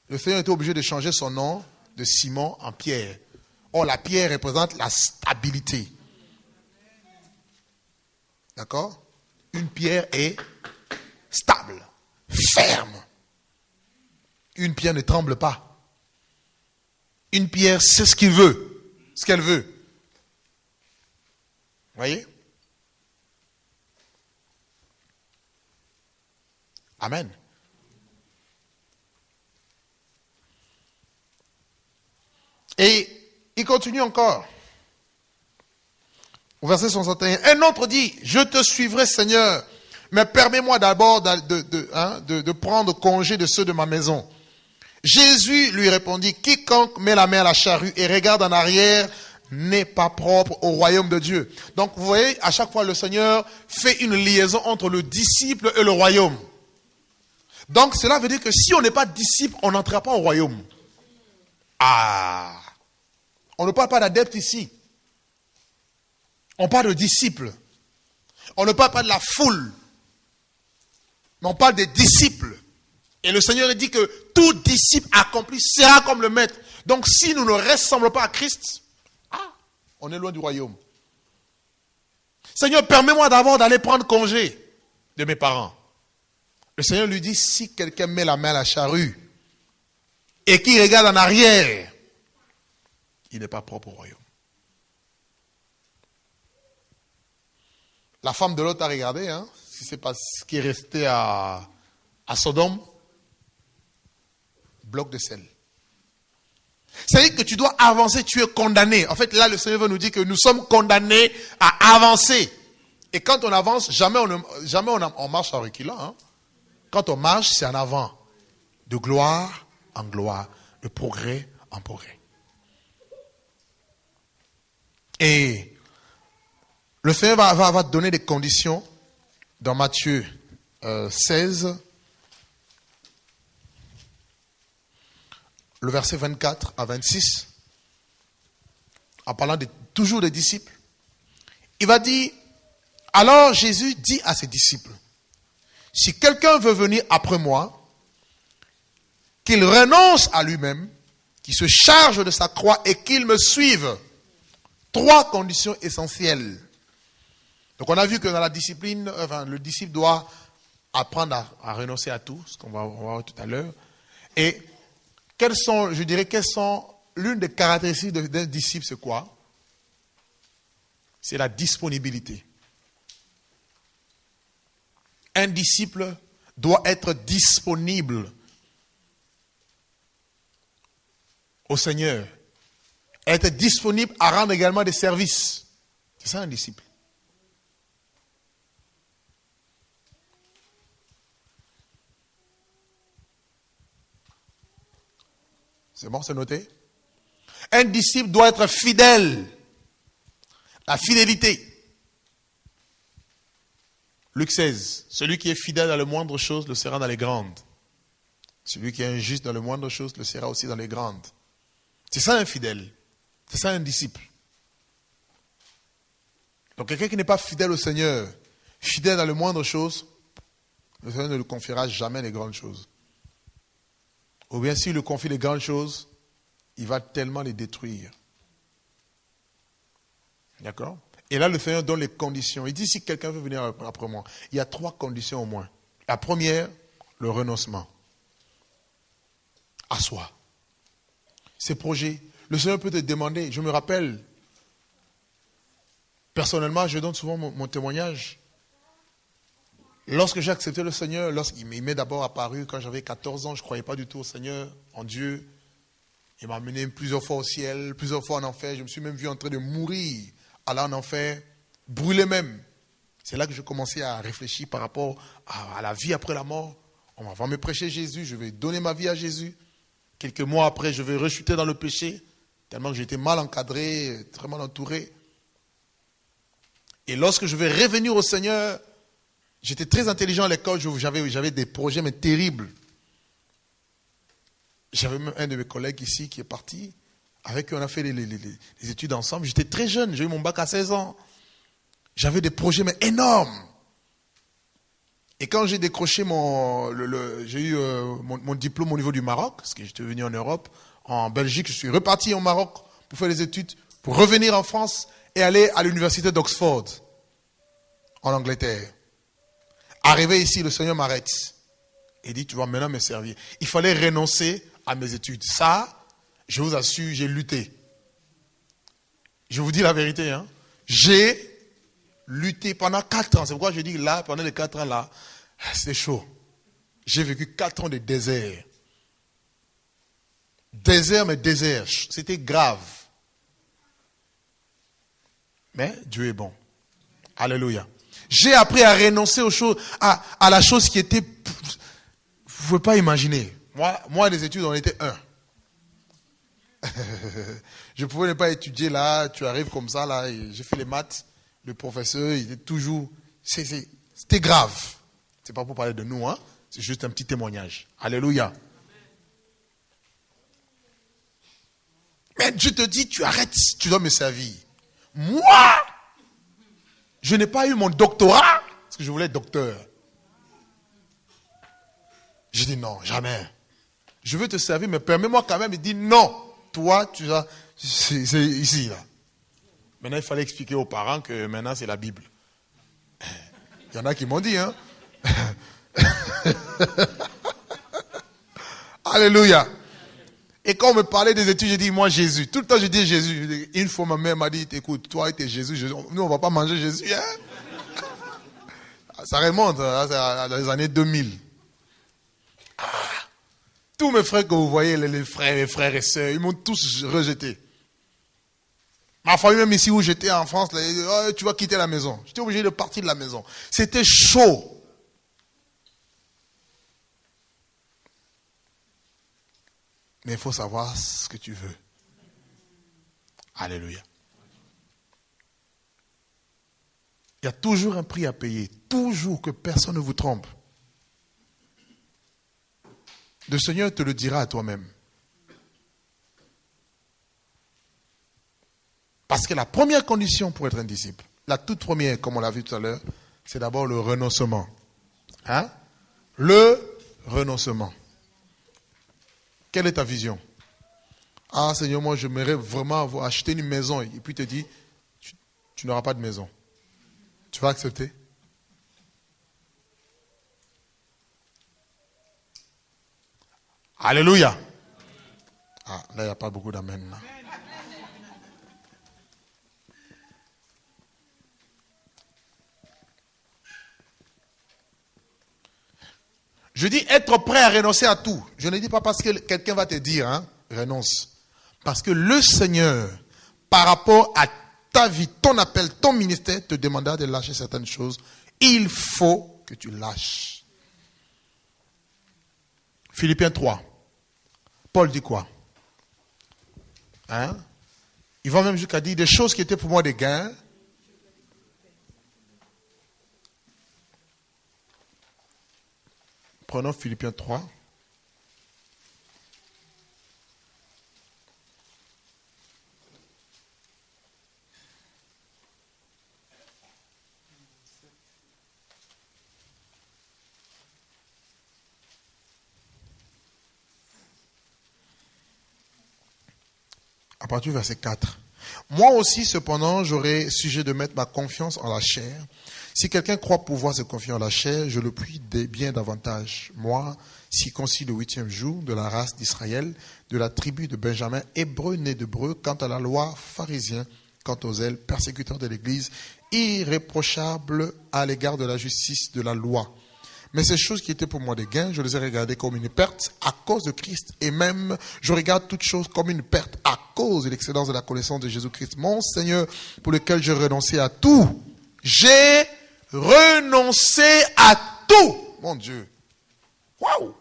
Le Seigneur était obligé de changer son nom de Simon en Pierre. Or, la pierre représente la stabilité. D'accord? Une pierre est stable, ferme. Une pierre ne tremble pas. Une pierre sait ce qu'il veut, ce qu'elle veut. Vous voyez? Amen. Et il continue encore. Au verset 61. Un autre dit, je te suivrai Seigneur, mais permets-moi d'abord de prendre congé de ceux de ma maison. Jésus lui répondit, quiconque met la main à la charrue et regarde en arrière n'est pas propre au royaume de Dieu. Donc vous voyez, à chaque fois le Seigneur fait une liaison entre le disciple et le royaume. Donc cela veut dire que si on n'est pas disciple, on n'entrera pas au royaume. Ah! On ne parle pas d'adeptes ici. On parle de disciples. On ne parle pas de la foule. Mais on parle des disciples. Et le Seigneur dit que tout disciple accompli sera comme le maître. Donc si nous ne ressemblons pas à Christ, on est loin du royaume. Seigneur, permets-moi d'abord d'aller prendre congé de mes parents. Le Seigneur lui dit, si quelqu'un met la main à la charrue et qui regarde en arrière, il n'est pas propre au royaume. La femme de l'autre a regardé, si c'est pas ce qui est resté à Sodome, bloc de sel. C'est-à-dire que tu dois avancer, tu es condamné. En fait, là, le Seigneur veut nous dire que nous sommes condamnés à avancer. Et quand on avance, jamais on marche en reculant. Quand on marche, c'est en avant. De gloire en gloire, de progrès en progrès. Et le Seigneur va te donner des conditions dans Matthieu 16, le verset 24 à 26, en parlant toujours des disciples. Il va dire, alors Jésus dit à ses disciples, si quelqu'un veut venir après moi, qu'il renonce à lui-même, qu'il se charge de sa croix et qu'il me suive. 3 conditions essentielles. Donc on a vu que dans la discipline, le disciple doit apprendre à renoncer à tout, ce qu'on va voir tout à l'heure. Et quelles sont l'une des caractéristiques d'un disciple, c'est quoi? C'est la disponibilité. Un disciple doit être disponible au Seigneur. Être disponible à rendre également des services. C'est ça un disciple. C'est bon, c'est noté? Un disciple doit être fidèle. La fidélité. Luc 16. Celui qui est fidèle dans les moindres choses le sera dans les grandes. Celui qui est injuste dans les moindres choses le sera aussi dans les grandes. C'est ça un fidèle. C'est ça un disciple. Donc quelqu'un qui n'est pas fidèle au Seigneur, fidèle dans les moindres choses, le Seigneur ne lui confiera jamais les grandes choses. Ou bien s'il lui confie les grandes choses, il va tellement les détruire. D'accord? Et là, le Seigneur donne les conditions. Il dit, si quelqu'un veut venir après moi, il y a 3 conditions au moins. La première, le renoncement à soi. Ces projets, le Seigneur peut te demander, je me rappelle, personnellement, je donne souvent mon témoignage. Lorsque j'ai accepté le Seigneur, lorsqu'il m'est d'abord apparu quand j'avais 14 ans, je ne croyais pas du tout au Seigneur, en Dieu. Il m'a amené plusieurs fois au ciel, plusieurs fois en enfer. Je me suis même vu en train de mourir, aller en enfer, brûler même. C'est là que je commençais à réfléchir par rapport à la vie après la mort. On va me prêcher Jésus, je vais donner ma vie à Jésus. Quelques mois après, je vais rechuter dans le péché, tellement que j'étais mal encadré, très mal entouré. Et lorsque je vais revenir au Seigneur, j'étais très intelligent à l'école, j'avais des projets mais terribles. J'avais même un de mes collègues ici qui est parti, avec qui on a fait les études ensemble. J'étais très jeune, j'ai eu mon bac à 16 ans. J'avais des projets mais énormes. Et quand j'ai décroché j'ai eu mon diplôme au niveau du Maroc, parce que j'étais venu en Europe, en Belgique, je suis reparti au Maroc pour faire les études, pour revenir en France et aller à l'université d'Oxford, en Angleterre. Arrivé ici, le Seigneur m'arrête et dit, tu vas maintenant me servir. Il fallait renoncer à mes études. Ça, je vous assure, j'ai lutté. Je vous dis la vérité, hein. J'ai lutté pendant 4 ans. C'est pourquoi je dis là, pendant les 4 ans là, c'était chaud. J'ai vécu 4 ans de désert. Désert, mais désert. C'était grave. Mais Dieu est bon. Alléluia. J'ai appris à renoncer aux choses, à la chose qui était... Vous ne pouvez pas imaginer. Moi, les études, on était 1. Je pouvais ne pas étudier là, tu arrives comme ça, là, j'ai fait les maths. Le professeur, il était toujours... C'était grave. C'est pas pour parler de nous, hein. C'est juste un petit témoignage. Alléluia. Mais Dieu te dit, tu arrêtes, tu dois me servir. Moi, je n'ai pas eu mon doctorat, parce que je voulais être docteur. J'ai dit non, jamais. Je veux te servir, mais permets-moi quand même. Il dit non, toi, tu as... C'est ici, là. Maintenant, il fallait expliquer aux parents que maintenant, c'est la Bible. Il y en a qui m'ont dit, hein. Alléluia. Et quand on me parlait des études, j'ai dit, moi, Jésus. Tout le temps, je dis Jésus. Une fois, ma mère m'a dit, écoute, toi et tes Jésus, nous, on ne va pas manger Jésus. Hein? Ça remonte à les années 2000. Tous mes frères que vous voyez, les frères et sœurs, ils m'ont tous rejeté. Ma famille, même ici où j'étais en France, là, oh, tu vas quitter la maison. J'étais obligé de partir de la maison. C'était chaud. Mais il faut savoir ce que tu veux. Alléluia. Il y a toujours un prix à payer. Toujours, que personne ne vous trompe. Le Seigneur te le dira à toi-même. Parce que la première condition pour être un disciple, la toute première, comme on l'a vu tout à l'heure, c'est d'abord le renoncement. Hein? Le renoncement. Quelle est ta vision? Ah Seigneur, moi j'aimerais vraiment avoir acheté une maison. Et puis il te dit, tu n'auras pas de maison. Tu vas accepter? Alléluia. Ah, là il n'y a pas beaucoup d'amen. Là. Je dis être prêt à renoncer à tout. Je ne dis pas parce que quelqu'un va te dire, hein, renonce. Parce que le Seigneur, par rapport à ta vie, ton appel, ton ministère, te demandera de lâcher certaines choses. Il faut que tu lâches. Philippiens 3. Paul dit quoi? Hein? Il va même jusqu'à dire des choses qui étaient pour moi des gains. Prenons Philippiens 3. À partir du verset 4. Moi aussi, cependant, j'aurai sujet de mettre ma confiance en la chair. Si quelqu'un croit pouvoir se confier en la chair, je le puis bien davantage. Moi, circoncis le 8e jour, de la race d'Israël, de la tribu de Benjamin, hébreu né d'hébreu, quant à la loi, pharisien, quant aux ailes, persécuteur de l'Église irréprochable à l'égard de la justice de la loi. Mais ces choses qui étaient pour moi des gains, je les ai regardées comme une perte à cause de Christ. Et même, je regarde toutes choses comme une perte à cause de l'excellence de la connaissance de Jésus-Christ, mon Seigneur, pour lequel j'ai renoncé à tout. J'ai renoncé à tout. Mon Dieu. Waouh.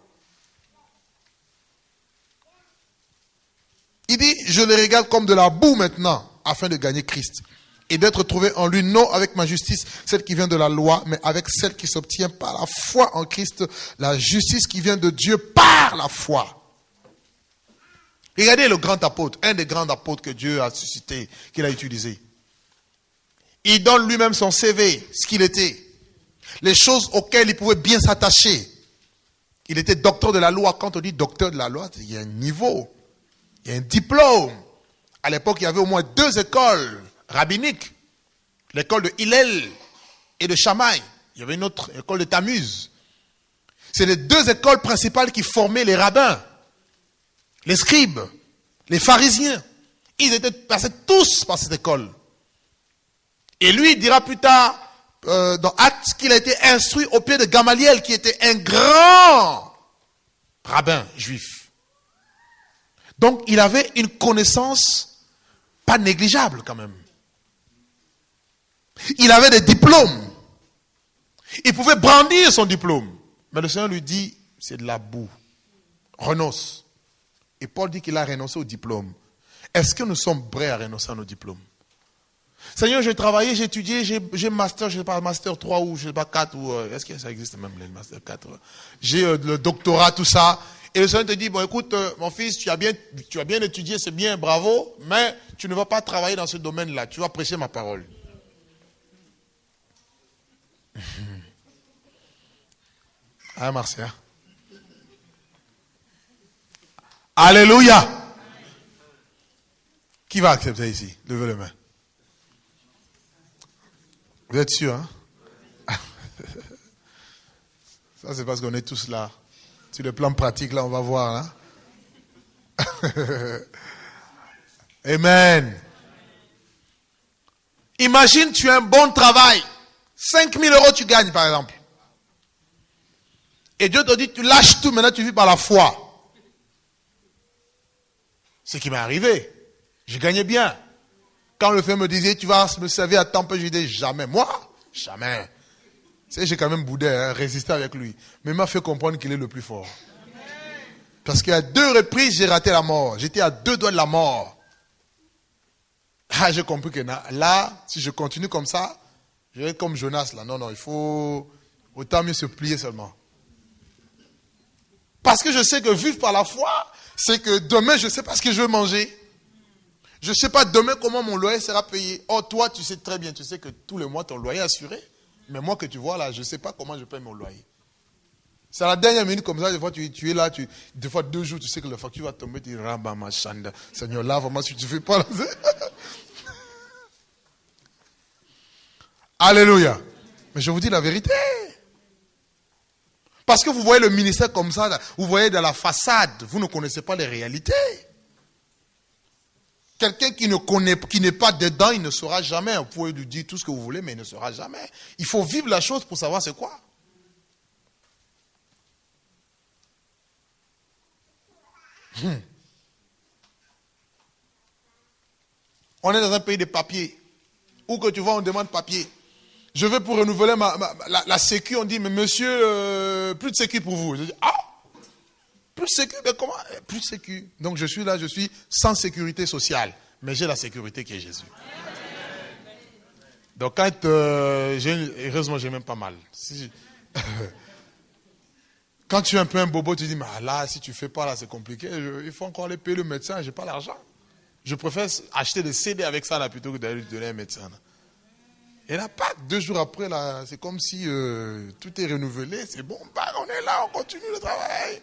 Il dit, je les regarde comme de la boue maintenant, afin de gagner Christ. Et d'être trouvé en lui, non avec ma justice, celle qui vient de la loi, mais avec celle qui s'obtient par la foi en Christ, la justice qui vient de Dieu par la foi. Regardez le grand apôtre, un des grands apôtres que Dieu a suscité, qu'il a utilisé. Il donne lui-même son CV, ce qu'il était, les choses auxquelles il pouvait bien s'attacher. Il était docteur de la loi. Quand on dit docteur de la loi, il y a un niveau, il y a un diplôme. À l'époque, il y avait au moins 2 écoles rabbinique, l'école de Hillel et de Shammai. Il y avait une autre école de Tammuz. C'est les 2 écoles principales qui formaient les rabbins, les scribes, les pharisiens. Ils étaient passés tous par cette école. Et lui, il dira plus tard, dans Actes, qu'il a été instruit au pied de Gamaliel, qui était un grand rabbin juif. Donc, il avait une connaissance pas négligeable quand même. Il avait des diplômes. Il pouvait brandir son diplôme. Mais le Seigneur lui dit, c'est de la boue. Renonce. Et Paul dit qu'il a renoncé au diplôme. Est-ce que nous sommes prêts à renoncer à nos diplômes? Seigneur, j'ai travaillé, j'ai étudié, j'ai master, je ne sais pas, master 3 ou je ne sais pas 4 ou est-ce que ça existe même, les master 4? J'ai le doctorat, tout ça. Et le Seigneur te dit, bon écoute, mon fils, tu as bien étudié, c'est bien, bravo, mais tu ne vas pas travailler dans ce domaine-là, tu vas prêcher ma parole. Ah, Marcia. Alléluia. Qui va accepter ici? Levez les mains. Vous êtes sûr, hein? Ça, c'est parce qu'on est tous là. Sur le plan pratique, là, on va voir. Hein? Amen. Imagine, tu as un bon travail. 5 000 € tu gagnes, par exemple. Et Dieu te dit, tu lâches tout, maintenant tu vis par la foi. Ce qui m'est arrivé. Je gagnais bien. Quand le frère me disait, tu vas me servir à temps peu, je disais, jamais. Moi, jamais. C'est, j'ai quand même boudé, résisté avec lui. Mais il m'a fait comprendre qu'il est le plus fort. Parce qu'à 2 reprises, j'ai raté la mort. J'étais à 2 doigts de la mort. Ah, j'ai compris que là, si je continue comme ça, je vais être comme Jonas là. Non, il faut autant mieux se plier seulement. Parce que je sais que vivre par la foi, c'est que demain, je ne sais pas ce que je vais manger. Je ne sais pas demain comment mon loyer sera payé. Oh, toi, tu sais très bien, tu sais que tous les mois, ton loyer est assuré. Mais moi que tu vois là, je ne sais pas comment je paye mon loyer. C'est à la dernière minute comme ça, des fois tu es là, des fois 2 jours, tu sais que la facture va tomber, tu dis, Ramba ma chanda. Seigneur, là, vraiment, si tu ne fais pas là. Alléluia. Mais je vous dis la vérité. Parce que vous voyez le ministère comme ça, vous voyez dans la façade, vous ne connaissez pas les réalités. Quelqu'un qui n'est pas dedans, il ne saura jamais. Vous pouvez lui dire tout ce que vous voulez, mais il ne saura jamais. Il faut vivre la chose pour savoir c'est quoi. On est dans un pays de papier. Où que tu vas, on demande papier. Je vais pour renouveler la sécu, on dit, mais monsieur, plus de sécu pour vous. Je dis, ah, plus de sécu, mais comment? Plus de sécu. Donc je suis là, je suis sans sécurité sociale. Mais j'ai la sécurité qui est Jésus. Donc quand, heureusement, j'ai même pas mal. Quand tu es un peu un bobo, tu dis, mais là, si tu fais pas là, c'est compliqué. Il faut encore aller payer le médecin, j'ai pas l'argent. Je préfère acheter des CD avec ça là, plutôt que d'aller donner un médecin. Là. Et là, pas 2 jours après, là, c'est comme si tout est renouvelé. C'est bon, bah, on est là, on continue le travail.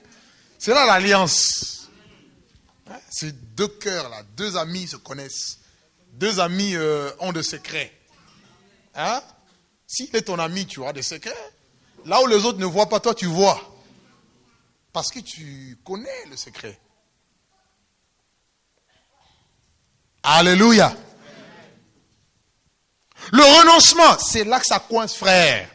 C'est là l'alliance. Hein? C'est 2 cœurs là, 2 amis se connaissent. 2 amis ont des secrets. Hein? S'il est ton ami, tu auras des secrets. Là où les autres ne voient pas, toi tu vois. Parce que tu connais le secret. Alléluia. Le renoncement, c'est là que ça coince, frère.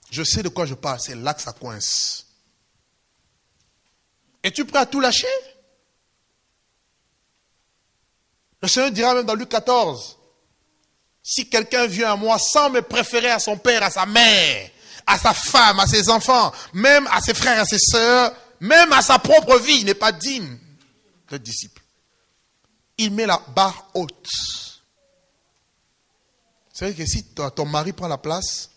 Je sais de quoi je parle, c'est là que ça coince. Es-tu prêt à tout lâcher? Le Seigneur dira même dans Luc 14, si quelqu'un vient à moi sans me préférer à son père, à sa mère, à sa femme, à ses enfants, même à ses frères, à ses sœurs, même à sa propre vie, il n'est pas digne d'être disciple. Il met la barre haute. C'est vrai que si ton mari prend la place,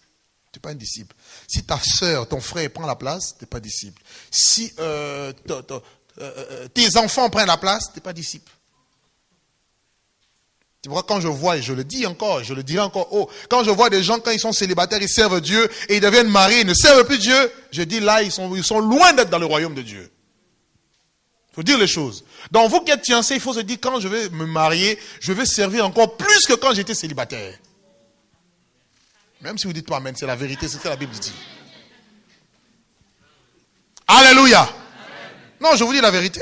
tu n'es pas un disciple. Si ta sœur, ton frère prend la place, tu n'es pas disciple. Si tes enfants prennent la place, tu n'es pas disciple. Tu vois, quand je vois, et je le dis encore, je le dirai encore haut, quand je vois des gens, quand ils sont célibataires, ils servent Dieu, et ils deviennent mariés, ils ne servent plus Dieu, je dis là, ils sont loin d'être dans le royaume de Dieu. Il faut dire les choses. Donc vous qui êtes fiancés, il faut se dire, quand je vais me marier, je vais servir encore plus que quand j'étais célibataire. Même si vous dites pas amen, c'est la vérité, c'est ce que la Bible dit. Alléluia. Amen. Non, je vous dis la vérité.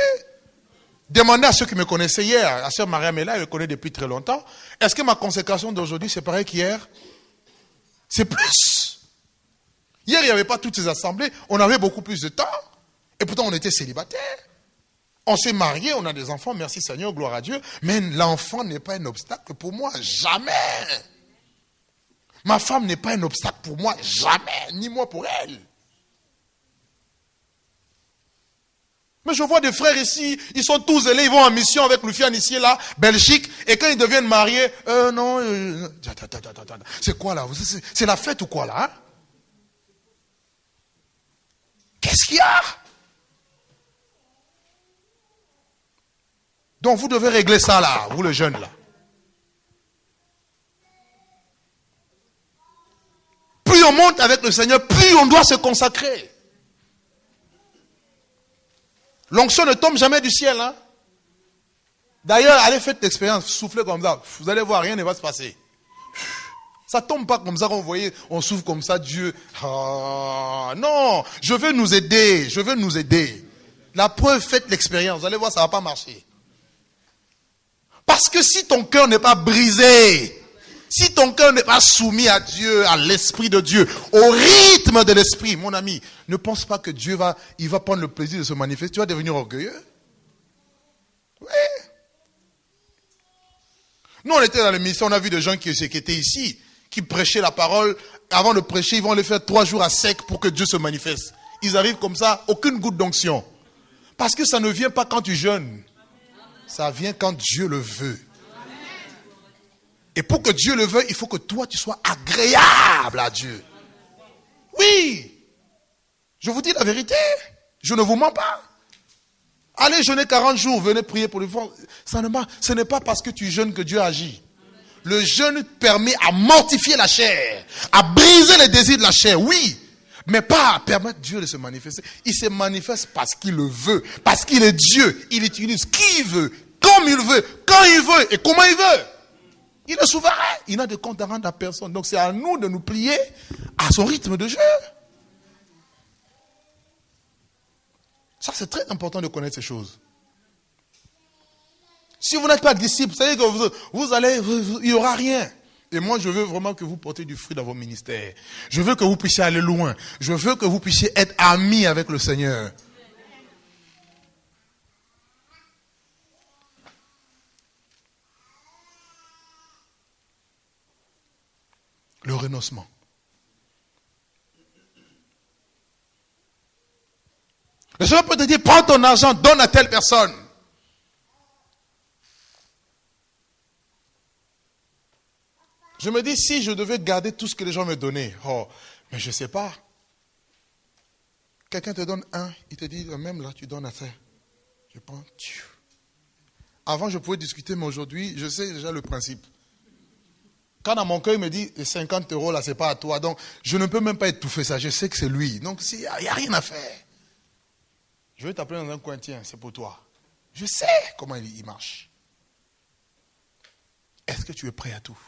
Demandez à ceux qui me connaissaient hier, à sœur Mariam est là, elle me connaît depuis très longtemps. Est-ce que ma consécration d'aujourd'hui, c'est pareil qu'hier? C'est plus. Hier, il n'y avait pas toutes ces assemblées, on avait beaucoup plus de temps, et pourtant on était célibataires. On s'est mariés, on a des enfants, merci Seigneur, gloire à Dieu, mais l'enfant n'est pas un obstacle pour moi, jamais. Ma femme n'est pas un obstacle pour moi, jamais, ni moi pour elle. Mais je vois des frères ici, ils sont tous allés, ils vont en mission avec le fian ici, là, Belgique, et quand ils deviennent mariés, c'est quoi là? C'est la fête ou quoi là? Hein? Qu'est-ce qu'il y a? Donc vous devez régler ça là, vous les jeunes là. Plus on monte avec le Seigneur, plus on doit se consacrer. L'onction ne tombe jamais du ciel. Hein? D'ailleurs, allez faire l'expérience, soufflez comme ça. Vous allez voir, rien ne va se passer. Ça ne tombe pas comme ça, quand vous voyez, on souffle comme ça, Dieu. Ah, non, je veux nous aider, je veux nous aider. La preuve, faites l'expérience, vous allez voir, ça ne va pas marcher. Parce que si ton cœur n'est pas brisé, si ton cœur n'est pas soumis à Dieu, à l'Esprit de Dieu, au rythme de l'Esprit, mon ami, ne pense pas que Dieu va prendre le plaisir de se manifester. Tu vas devenir orgueilleux. Oui. Nous, on était dans l'émission, on a vu des gens qui étaient ici, qui prêchaient la parole. Avant de prêcher, ils vont les faire 3 jours à sec pour que Dieu se manifeste. Ils arrivent comme ça, aucune goutte d'onction. Parce que ça ne vient pas quand tu jeûnes. Ça vient quand Dieu le veut. Et pour que Dieu le veuille, il faut que toi, tu sois agréable à Dieu. Oui. Je vous dis la vérité. Je ne vous mens pas. Allez jeûner 40 jours, venez prier pour les enfants. Ce n'est pas parce que tu jeûnes que Dieu agit. Le jeûne permet à mortifier la chair, à briser les désirs de la chair, oui. Mais pas à permettre Dieu de se manifester. Il se manifeste parce qu'il le veut. Parce qu'il est Dieu. Il utilise qui il veut, comme il veut, quand il veut et comment il veut. Il est souverain. Il n'a de compte à rendre à personne. Donc c'est à nous de nous plier à son rythme de jeu. Ça, c'est très important de connaître ces choses. Si vous n'êtes pas disciple, vous savez que il n'y aura rien. Et moi, je veux vraiment que vous portez du fruit dans vos ministères. Je veux que vous puissiez aller loin. Je veux que vous puissiez être amis avec le Seigneur. Le renoncement. Le Seigneur peut te dire, prends ton argent, donne à telle personne. Je me dis, si je devais garder tout ce que les gens me donnaient, mais je ne sais pas. Quelqu'un te donne 1, il te dit, même là, tu donnes à ça. Je prends. Avant, je pouvais discuter, mais aujourd'hui, je sais déjà le principe. Quand dans mon cœur, il me dit, les 50 € là, ce n'est pas à toi. Donc, je ne peux même pas étouffer ça. Je sais que c'est lui. Donc, il n'y a rien à faire. Je vais t'appeler dans un coin, tiens, c'est pour toi. Je sais comment il marche. Est-ce que tu es prêt à tout?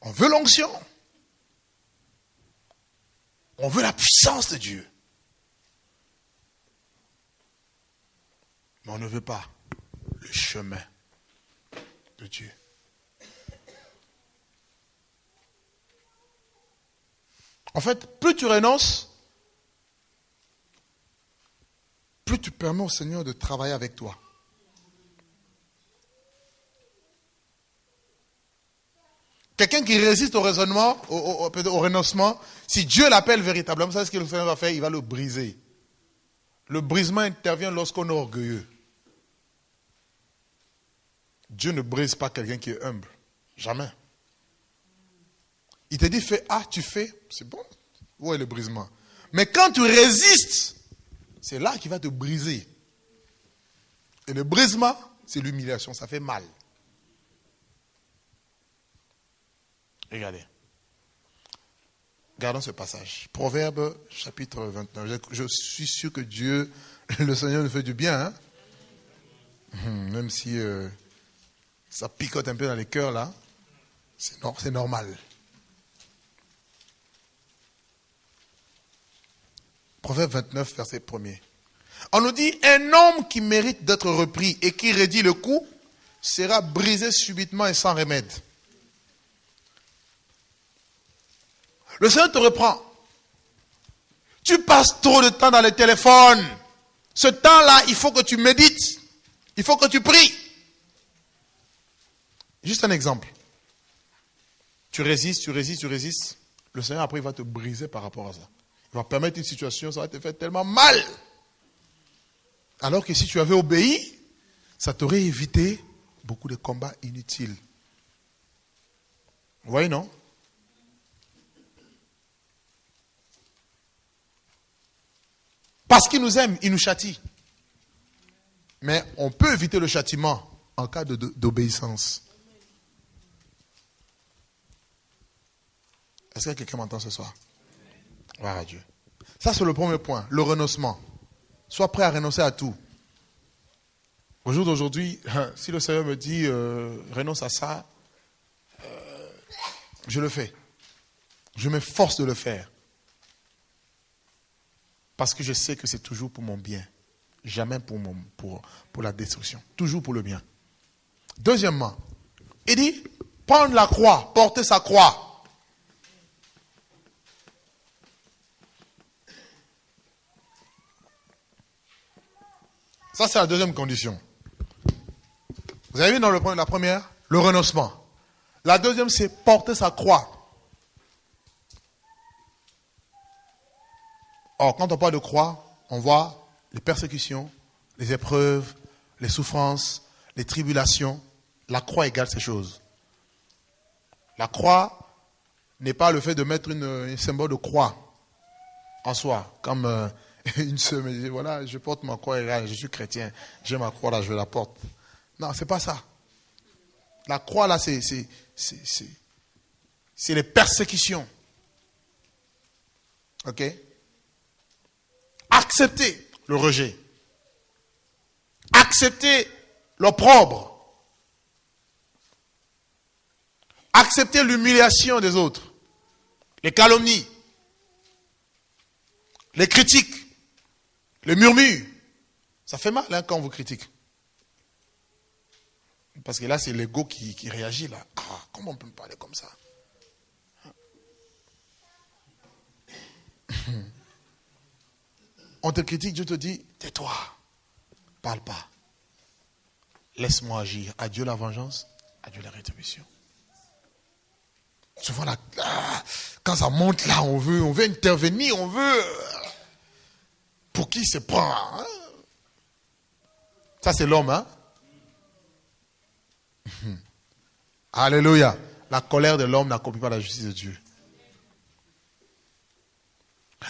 On veut l'onction. On veut la puissance de Dieu. Mais on ne veut pas le chemin de Dieu. En fait, plus tu renonces, plus tu permets au Seigneur de travailler avec toi. Quelqu'un qui résiste au raisonnement, au renoncement, si Dieu l'appelle véritablement, ça c'est ce que le Seigneur va faire, il va le briser. Le brisement intervient lorsqu'on est orgueilleux. Dieu ne brise pas quelqu'un qui est humble. Jamais. Il te dit fais A, tu fais, c'est bon. Où est le brisement? Mais quand tu résistes, c'est là qu'il va te briser. Et le brisement, c'est l'humiliation, ça fait mal. Regardez. Gardons ce passage. Proverbe chapitre 29. Je suis sûr que Dieu, le Seigneur nous fait du bien. Hein? Même si ça picote un peu dans les cœurs là. C'est normal. Proverbe 29, verset 1er. On nous dit, un homme qui mérite d'être repris et qui raidit le coup sera brisé subitement et sans remède. Le Seigneur te reprend. Tu passes trop de temps dans le téléphone. Ce temps-là, il faut que tu médites. Il faut que tu pries. Juste un exemple. Tu résistes. Le Seigneur, après, il va te briser par rapport à ça. Il va permettre une situation, ça va te faire tellement mal. Alors que si tu avais obéi, ça t'aurait évité beaucoup de combats inutiles. Vous voyez, non? Parce qu'il nous aime, il nous châtie. Mais on peut éviter le châtiment en cas d'obéissance. Est-ce que quelqu'un m'entend ce soir? Gloire à Dieu. Ça, c'est le premier point, le renoncement. Sois prêt à renoncer à tout. Au jour d'aujourd'hui, si le Seigneur me dit renonce à ça, je le fais. Je m'efforce de le faire. Parce que je sais que c'est toujours pour mon bien. Jamais pour la destruction. Toujours pour le bien. Deuxièmement, il dit, prendre la croix, porter sa croix. Ça, c'est la deuxième condition. Vous avez vu dans la première, le renoncement. La deuxième, c'est porter sa croix. Or, quand on parle de croix, on voit les persécutions, les épreuves, les souffrances, les tribulations. La croix égale ces choses. La croix n'est pas le fait de mettre un symbole de croix en soi, comme une sœur me dit, voilà, je porte ma croix, je suis chrétien, j'ai ma croix là, je la porte. Non, c'est pas ça. La croix là, c'est les persécutions. Ok? Accepter le rejet. Accepter l'opprobre. Accepter l'humiliation des autres. Les calomnies. Les critiques. Les murmures. Ça fait mal quand on vous critique. Parce que là, c'est l'ego qui réagit là. Ah, comment on peut me parler comme ça? On te critique, Dieu te dit, tais-toi, parle pas. Laisse-moi agir. À Dieu la vengeance, à Dieu la rétribution. Souvent, là, quand ça monte là, on veut intervenir, on veut... Pour qui se prend? Hein? Ça, c'est l'homme, hein? Alléluia. La colère de l'homme n'accomplit pas la justice de Dieu.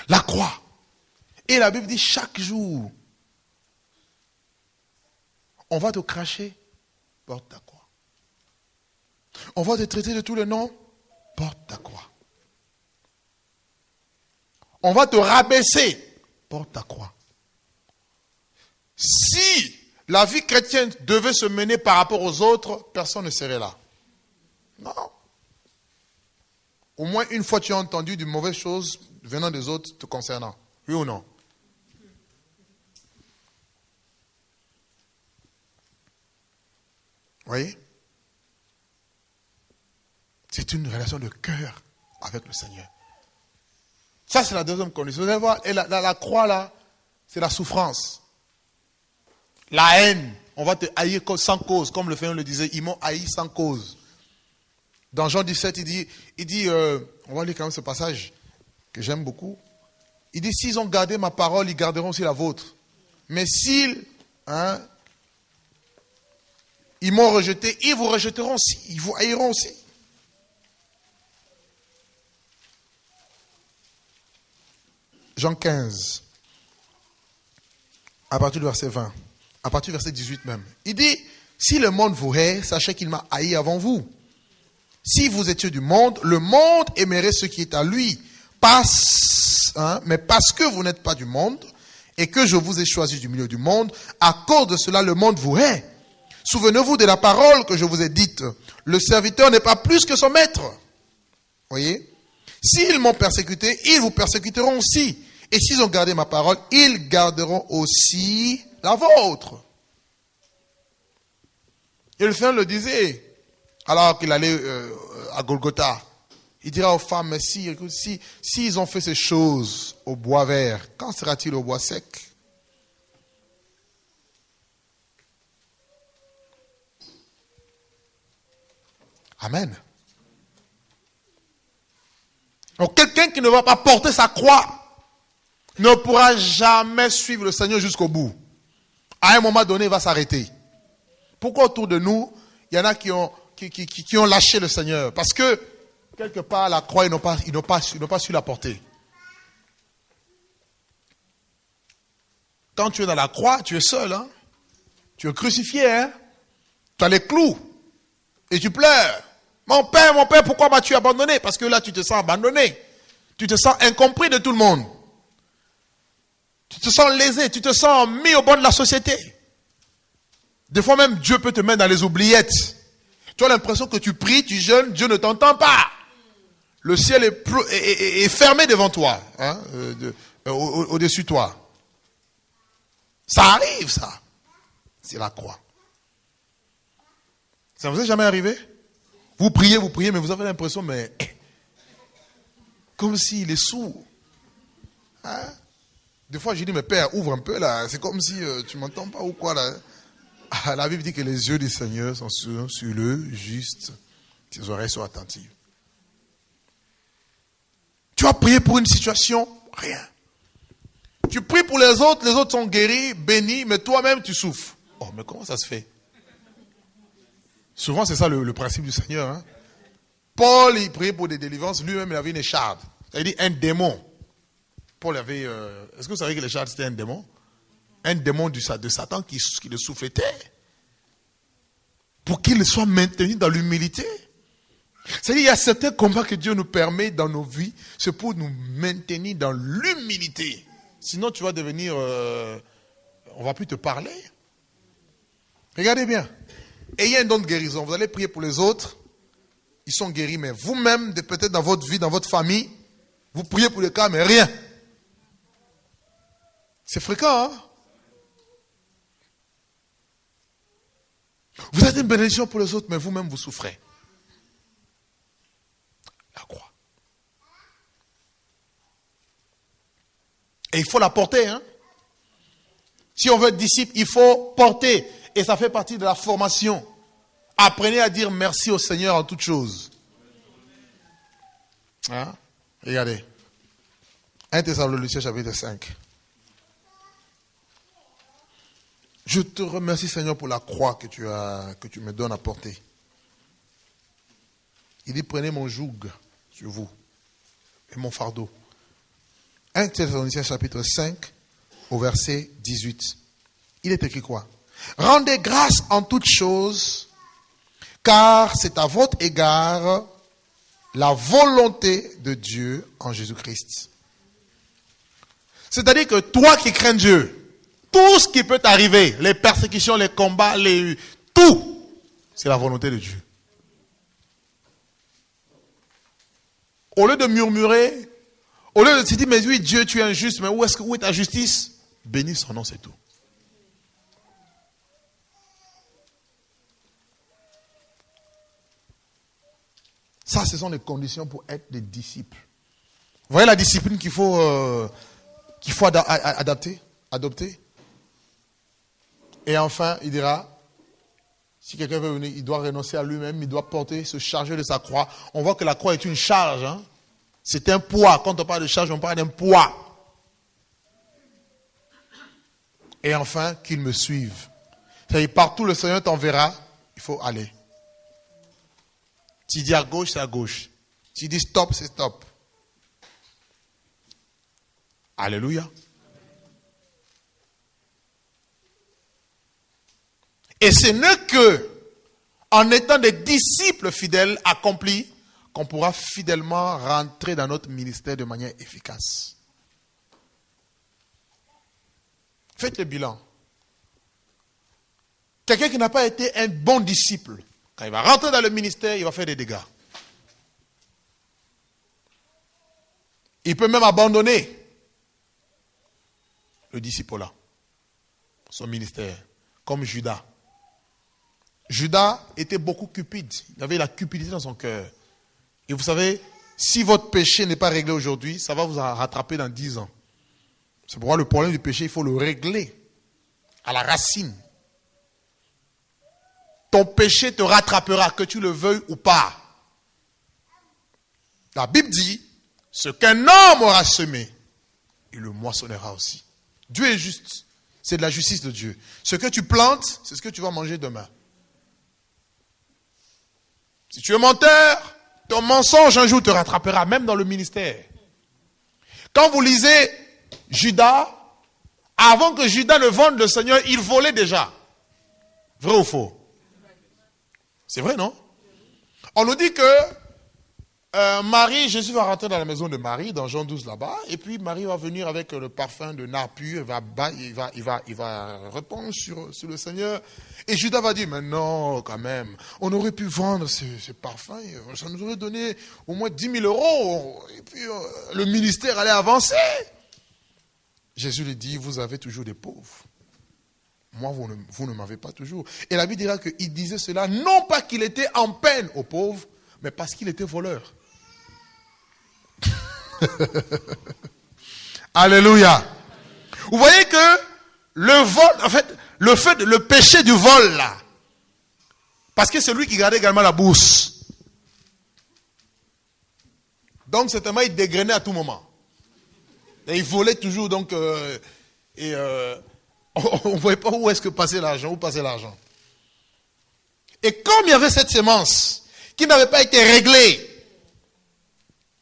La croix. Et la Bible dit chaque jour, on va te cracher, porte ta croix. On va te traiter de tous les noms, porte ta croix. On va te rabaisser, porte ta croix. Si la vie chrétienne devait se mener par rapport aux autres, personne ne serait là. Non. Au moins une fois tu as entendu de mauvaises choses venant des autres te concernant. Oui ou non? Vous voyez? C'est une relation de cœur avec le Seigneur. Ça, c'est la deuxième condition. Vous allez voir, et la croix, là, c'est la souffrance. La haine. On va te haïr sans cause, comme le Seigneur le disait. Ils m'ont haï sans cause. Dans Jean 17, il dit on va lire quand même ce passage que j'aime beaucoup. Il dit, s'ils ont gardé ma parole, ils garderont aussi la vôtre. Mais s'ils ils m'ont rejeté, ils vous rejetteront aussi. Ils vous haïront aussi. Jean 15, à partir du verset 20, à partir du verset 18 même. Il dit, si le monde vous hait, sachez qu'il m'a haï avant vous. Si vous étiez du monde, le monde aimerait ce qui est à lui. Mais parce que vous n'êtes pas du monde, et que je vous ai choisi du milieu du monde, à cause de cela, le monde vous hait. Souvenez-vous de la parole que je vous ai dite. Le serviteur n'est pas plus que son maître. Voyez? S'ils m'ont persécuté, ils vous persécuteront aussi. Et s'ils ont gardé ma parole, ils garderont aussi la vôtre. Et le Seigneur le disait, alors qu'il allait à Golgotha. Il dira aux femmes, mais s'ils ont fait ces choses au bois vert, quand sera-t-il au bois sec? Amen. Donc quelqu'un qui ne va pas porter sa croix ne pourra jamais suivre le Seigneur jusqu'au bout. À un moment donné, il va s'arrêter. Pourquoi autour de nous, il y en a qui ont lâché le Seigneur? Parce que, quelque part, la croix, ils n'ont pas su la porter. Quand tu es dans la croix, tu es seul. Hein? Tu es crucifié. Hein? Tu as les clous. Et tu pleures. Mon père, pourquoi m'as-tu abandonné? Parce que là, tu te sens abandonné. Tu te sens incompris de tout le monde. Tu te sens lésé. Tu te sens mis au bord de la société. Des fois même, Dieu peut te mettre dans les oubliettes. Tu as l'impression que tu pries, tu jeûnes, Dieu ne t'entend pas. Le ciel est fermé devant toi, hein, au-dessus de toi. Ça arrive, ça. C'est la croix. Ça vous est jamais arrivé? Vous priez, mais vous avez l'impression, mais comme s'il est sourd. Hein? Des fois, je dis, mais Père, ouvre un peu là. C'est comme si tu m'entends pas ou quoi là. Ah, la Bible dit que les yeux du Seigneur sont sur le juste. Ses oreilles sont attentives. Tu as prié pour une situation, rien. Tu pries pour les autres sont guéris, bénis, mais toi-même tu souffres. Oh, mais comment ça se fait? Souvent, c'est ça le principe du Seigneur. Hein? Paul, il priait pour des délivrances. Lui-même, il avait une écharde. C'est-à-dire un démon. Paul avait... Est-ce que vous savez que l'écharde, c'était un démon? Un démon de Satan qui le souffletait. Pour qu'il soit maintenu dans l'humilité. C'est-à-dire, il y a certains combats que Dieu nous permet dans nos vies. C'est pour nous maintenir dans l'humilité. Sinon, tu vas devenir... on ne va plus te parler. Regardez bien. Ayez un don de guérison. Vous allez prier pour les autres. Ils sont guéris, mais vous-même, peut-être dans votre vie, dans votre famille, vous priez pour les cas, mais rien. C'est fréquent, hein? Vous êtes une bénédiction pour les autres, mais vous-même, vous souffrez. La croix. Et il faut la porter, hein? Si on veut être disciple, il faut porter. Et ça fait partie de la formation. Apprenez à dire merci au Seigneur en toutes choses. Hein? Regardez. 1 Thessaloniciens chapitre 5. Je te remercie, Seigneur, pour la croix que tu me donnes à porter. Il dit, prenez mon joug sur vous et mon fardeau. 1 Thessaloniciens chapitre 5 au verset 18. Il est écrit quoi? Rendez grâce en toutes choses, car c'est à votre égard la volonté de Dieu en Jésus-Christ. C'est-à-dire que toi qui crains Dieu, tout ce qui peut t'arriver, les persécutions, les combats, tout, c'est la volonté de Dieu. Au lieu de murmurer, Au lieu de se dire, mais oui, Dieu, tu es injuste, mais où est ta justice? Bénis son nom, c'est tout. Ça, ce sont les conditions pour être des disciples. Vous voyez la discipline qu'il faut adopter. Et enfin, il dira, si quelqu'un veut venir, il doit renoncer à lui-même, il doit se charger de sa croix. On voit que la croix est une charge. Hein? C'est un poids. Quand on parle de charge, on parle d'un poids. Et enfin, qu'il me suive. C'est-à-dire, partout le Seigneur t'enverra, il faut aller. S'il dit à gauche, c'est à gauche. S'il dit stop, c'est stop. Alléluia. Et ce n'est que en étant des disciples fidèles accomplis qu'on pourra fidèlement rentrer dans notre ministère de manière efficace. Faites le bilan. Quelqu'un qui n'a pas été un bon disciple, quand il va rentrer dans le ministère, il va faire des dégâts. Il peut même abandonner le disciple-là, son ministère, comme Judas. Judas était beaucoup cupide. Il avait la cupidité dans son cœur. Et vous savez, si votre péché n'est pas réglé aujourd'hui, ça va vous rattraper dans 10 ans. C'est pourquoi le problème du péché, il faut le régler à la racine. Ton péché te rattrapera, que tu le veuilles ou pas. La Bible dit, ce qu'un homme aura semé, il le moissonnera aussi. Dieu est juste. C'est de la justice de Dieu. Ce que tu plantes, c'est ce que tu vas manger demain. Si tu es menteur, ton mensonge un jour te rattrapera, même dans le ministère. Quand vous lisez Judas, avant que Judas ne vende le Seigneur, il volait déjà. Vrai ou faux? C'est vrai, non? On nous dit que Marie, Jésus va rentrer dans la maison de Marie, dans Jean 12 là-bas, et puis Marie va venir avec le parfum de nard pur, il va répondre sur le Seigneur. Et Judas va dire, mais non, quand même, on aurait pu vendre ce parfum, ça nous aurait donné au moins 10 000 euros, et puis le ministère allait avancer. Jésus lui dit, vous avez toujours des pauvres. Moi, vous ne m'avez pas toujours. Et la Bible dira qu'il disait cela, non pas qu'il était en peine aux pauvres, mais parce qu'il était voleur. Alléluia. Vous voyez que le vol, en fait, le péché du vol là, parce que c'est lui qui gardait également la bourse. Donc certainement il dégrainait à tout moment. Et il volait toujours donc on ne voyait pas où est-ce que passait l'argent, Et comme il y avait cette sémence qui n'avait pas été réglée,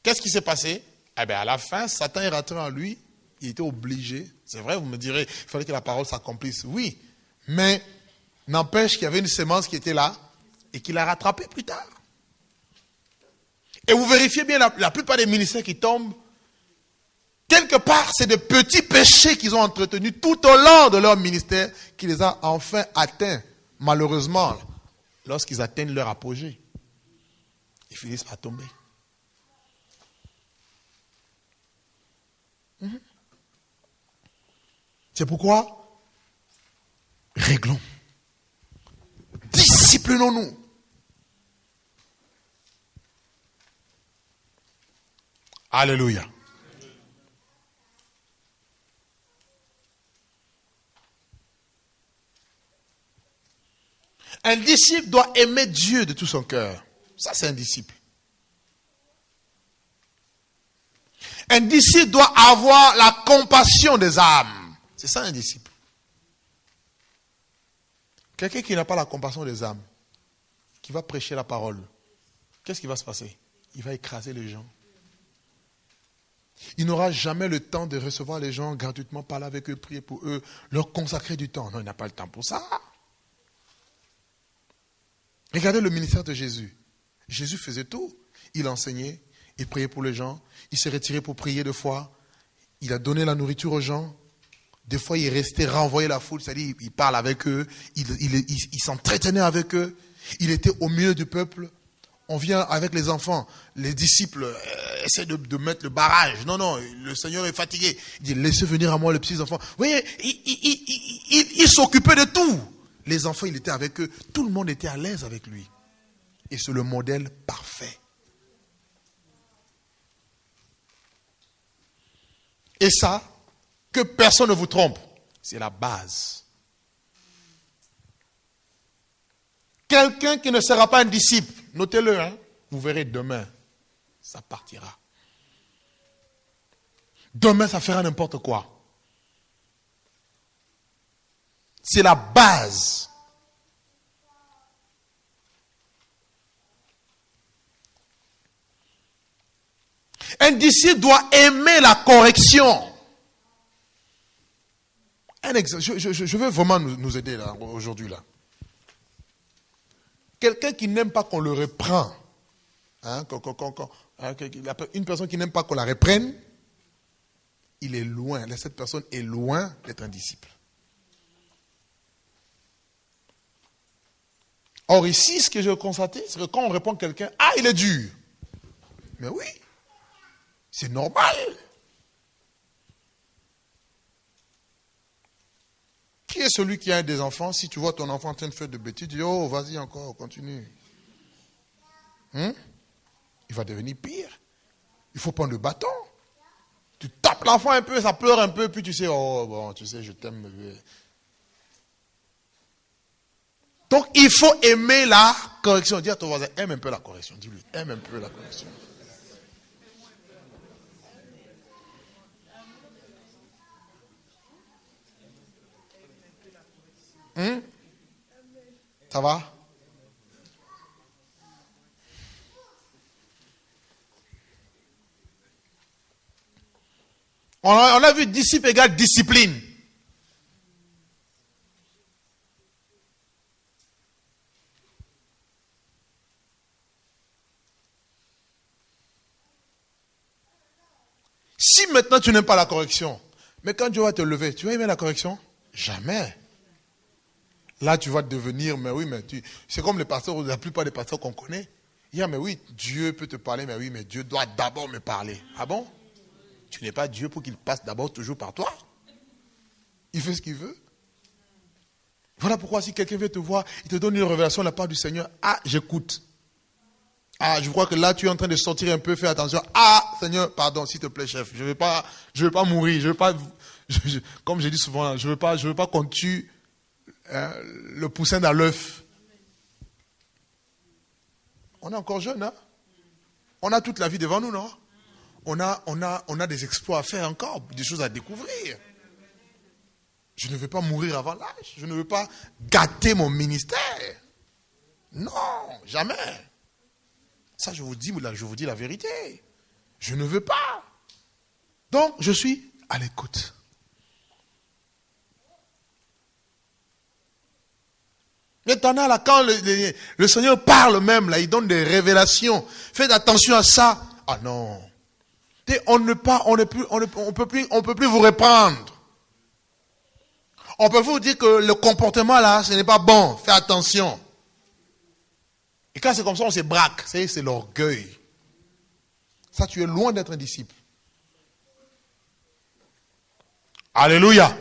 qu'est-ce qui s'est passé? Eh bien, à la fin, Satan est rentré en lui. Il était obligé. C'est vrai, vous me direz, il fallait que la parole s'accomplisse. Oui, mais n'empêche qu'il y avait une sémence qui était là et qu'il a rattrapé plus tard. Et vous vérifiez bien, la plupart des ministères qui tombent, quelque part, c'est des petits péchés qu'ils ont entretenus tout au long de leur ministère qui les a enfin atteints, malheureusement, lorsqu'ils atteignent leur apogée. Ils finissent par tomber. C'est pourquoi, réglons. Disciplinons-nous. Alléluia. Un disciple doit aimer Dieu de tout son cœur. Ça, c'est un disciple. Un disciple doit avoir la compassion des âmes. C'est ça un disciple. Quelqu'un qui n'a pas la compassion des âmes, qui va prêcher la parole, qu'est-ce qui va se passer? Il va écraser les gens. Il n'aura jamais le temps de recevoir les gens gratuitement, parler avec eux, prier pour eux, leur consacrer du temps. Non, il n'a pas le temps pour ça. Regardez le ministère de Jésus. Jésus faisait tout. Il enseignait, il priait pour les gens, il s'est retiré pour prier 2 fois, il a donné la nourriture aux gens. Des fois, il restait renvoyer la foule, c'est-à-dire il parle avec eux, il s'entretenait avec eux, il était au milieu du peuple. On vient avec les enfants. Les disciples essaient de mettre le barrage. Non, non, le Seigneur est fatigué. Il dit, laissez venir à moi les petits enfants. Vous voyez, il s'occupait de tout. Les enfants, il était avec eux. Tout le monde était à l'aise avec lui. Et c'est le modèle parfait. Et ça, que personne ne vous trompe, c'est la base. Quelqu'un qui ne sera pas un disciple, notez-le, hein, vous verrez demain, ça partira. Demain, ça fera n'importe quoi. C'est la base. Un disciple doit aimer la correction. Un exemple, je veux vraiment nous aider là, aujourd'hui là. Quelqu'un qui n'aime pas qu'on le reprend, hein, une personne qui n'aime pas qu'on la reprenne, il est loin, cette personne est loin d'être un disciple. Or ici, ce que j'ai constaté, c'est que quand on répond à quelqu'un, ah, il est dur. Mais oui, c'est normal. Qui est celui qui a des enfants? Si tu vois ton enfant en train de faire de bêtises, tu dis, oh, vas-y encore, continue. Il va devenir pire. Il faut prendre le bâton. Tu tapes l'enfant un peu, ça pleure un peu, puis tu sais, oh, bon, tu sais, je t'aime, bébé. Donc, il faut aimer la correction. Dis à ton voisin, aime un peu la correction. Dis-lui, aime un peu la correction. Ça va? On a vu disciple égale discipline. Si maintenant tu n'aimes pas la correction, mais quand Dieu va te lever, tu vas aimer la correction? Jamais. Là, tu vas devenir, mais oui, mais c'est comme les pasteurs, la plupart des pasteurs qu'on connaît. Il y a, mais oui, Dieu peut te parler, mais oui, mais Dieu doit d'abord me parler. Ah bon? Tu n'es pas Dieu pour qu'il passe d'abord toujours par toi. Il fait ce qu'il veut. Voilà pourquoi si quelqu'un vient te voir, il te donne une révélation de la part du Seigneur. Ah, j'écoute. Ah, je crois que là, tu es en train de sortir un peu, fais attention. Ah, Seigneur, pardon, s'il te plaît, chef. Je veux pas mourir. Je veux pas, comme je dis souvent, je veux pas qu'on tue le poussin dans l'œuf. On est encore jeune, hein? On a toute la vie devant nous, non? On a des exploits à faire encore, des choses à découvrir. Je ne veux pas mourir avant l'âge. Je ne veux pas gâter mon ministère. Non, jamais. Ça, je vous dis la vérité. Je ne veux pas. Donc, je suis à l'écoute. Maintenant, là, quand le Seigneur parle même, là, il donne des révélations. Faites attention à ça. Ah non. On ne peut plus vous reprendre. On peut vous dire que le comportement là, ce n'est pas bon. Faites attention. Et quand c'est comme ça, on se braque. C'est l'orgueil. Ça, tu es loin d'être un disciple. Alléluia.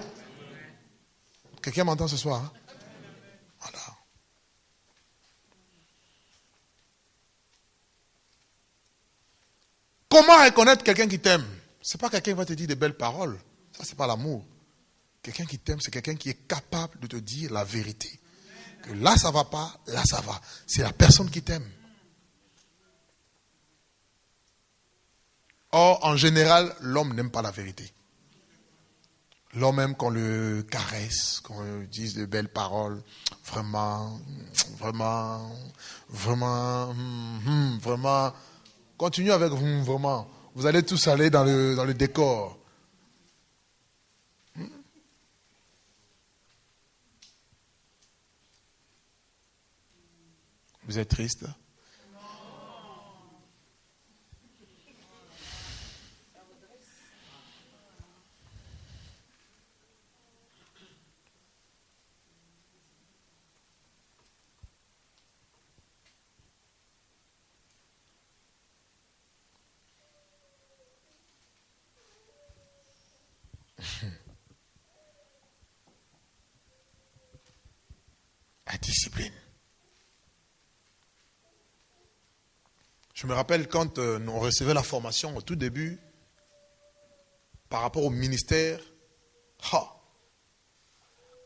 Quelqu'un m'entend ce soir? Hein? Voilà. Comment reconnaître quelqu'un qui t'aime? C'est pas quelqu'un qui va te dire des belles paroles. Ça, c'est pas l'amour. Quelqu'un qui t'aime, c'est quelqu'un qui est capable de te dire la vérité. Que là, ça va pas, là, ça va. C'est la personne qui t'aime. Or, en général, l'homme n'aime pas la vérité. L'homme aime qu'on le caresse, qu'on lui dise de belles paroles. Vraiment, vraiment, vraiment, vraiment. Continuez avec vraiment. Vous allez tous aller dans le décor. Vous êtes triste? La discipline. Je me rappelle quand on recevait la formation au tout début, par rapport au ministère,